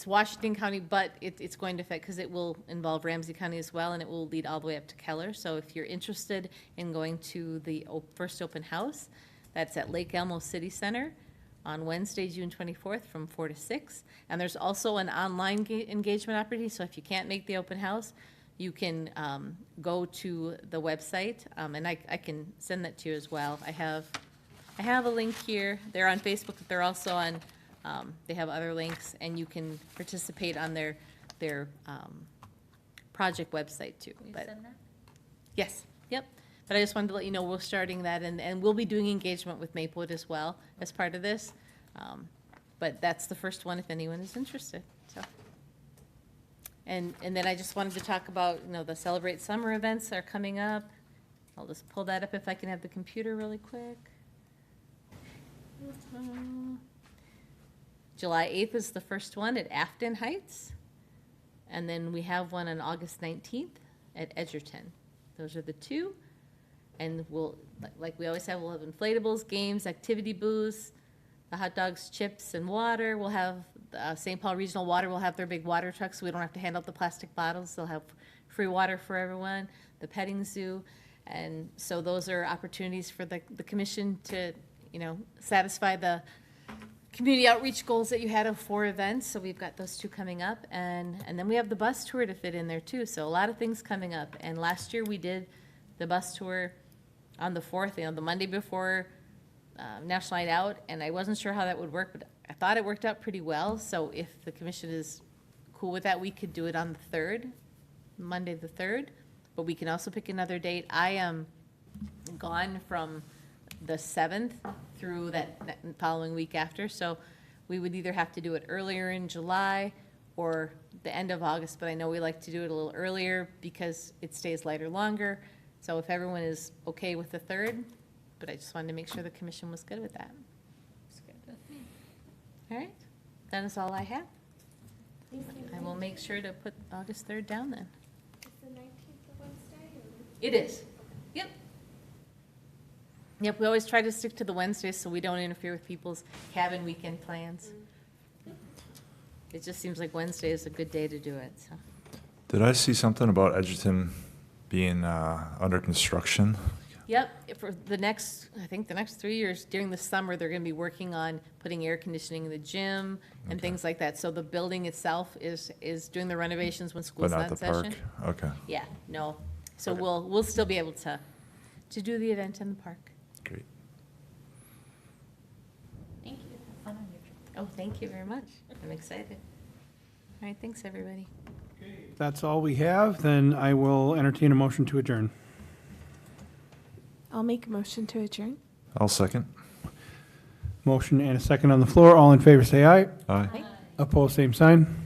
[SPEAKER 6] Washington County, but it's going to affect, because it will involve Ramsey County as well, and it will lead all the way up to Keller. So if you're interested in going to the first open house, that's at Lake Elmo City Center on Wednesday, June 24th from 4 to 6. And there's also an online engagement opportunity, so if you can't make the open house, you can go to the website, and I can send that to you as well. I have a link here. They're on Facebook, but they're also on, they have other links, and you can participate on their project website too.
[SPEAKER 4] Will you
[SPEAKER 6] But-
[SPEAKER 4] send that?
[SPEAKER 6] Yes, yep. But I just wanted to let you know we're starting that, and we'll be doing engagement with Maplewood as well as part of this. But that's the first one if anyone is interested, so. And then I just wanted to talk about, the Celebrate Summer events are coming up. I'll just pull that up if I can have the computer really quick. July 8th is the first one at Afton Heights. And then we have one on August 19th at Edgerton. Those are the two. And we'll, like we always have, we'll have inflatables, games, activity booths, the hot dogs, chips, and water. We'll have St. Paul Regional Water will have their big water trucks, so we don't have to hand out the plastic bottles. They'll have free water for everyone, the petting zoo. And so those are opportunities for the commission to, satisfy the community outreach goals that you had of 4 events. So we've got those 2 coming up. And then we have the bus tour to fit in there too. So a lot of things coming up. And last year we did the bus tour on the 4th, the Monday before National Night Out, and I wasn't sure how that would work, but I thought it worked out pretty well. So if the commission is cool with that, we could do it on the 3rd, Monday the 3rd, but we can also pick another date. I am gone from the 7th through that following week after, so we would either have to do it earlier in July or the end of August, but I know we like to do it a little earlier because it stays lighter longer. So if everyone is okay with the 3rd, but I just wanted to make sure the commission was good with that.
[SPEAKER 4] It's good with me.
[SPEAKER 6] All right, that is all I have. I will make sure to put August 3rd down then.
[SPEAKER 7] Is the 19th a Wednesday?
[SPEAKER 6] It is. Yep. Yep, we always try to stick to the Wednesdays so we don't interfere with people's cabin weekend plans. It just seems like Wednesday is a good day to do it, so.
[SPEAKER 3] Did I see something about Edgerton being under construction?
[SPEAKER 6] Yep, for the next 3 years, during the summer, they're gonna be working on putting air conditioning in the gym and
[SPEAKER 3] Okay.
[SPEAKER 6] things like that. So the building itself is doing the renovations when
[SPEAKER 3] But
[SPEAKER 6] school's
[SPEAKER 3] not
[SPEAKER 6] not
[SPEAKER 3] the
[SPEAKER 6] in session.
[SPEAKER 3] park? Okay,
[SPEAKER 6] Yeah, no. So
[SPEAKER 3] Okay.
[SPEAKER 6] we'll still be able to do the event in the park.
[SPEAKER 3] great.
[SPEAKER 4] Thank you. Have fun on your trip.
[SPEAKER 6] Oh, thank you very much. I'm excited. All right, thanks, everybody.
[SPEAKER 1] If that's all we have, then I will entertain a motion to adjourn.
[SPEAKER 7] I'll make a motion to adjourn.
[SPEAKER 3] I'll second.
[SPEAKER 1] Motion and a second on the floor. All in favor, say aye.
[SPEAKER 3] Aye.
[SPEAKER 1] Opposed, same sign.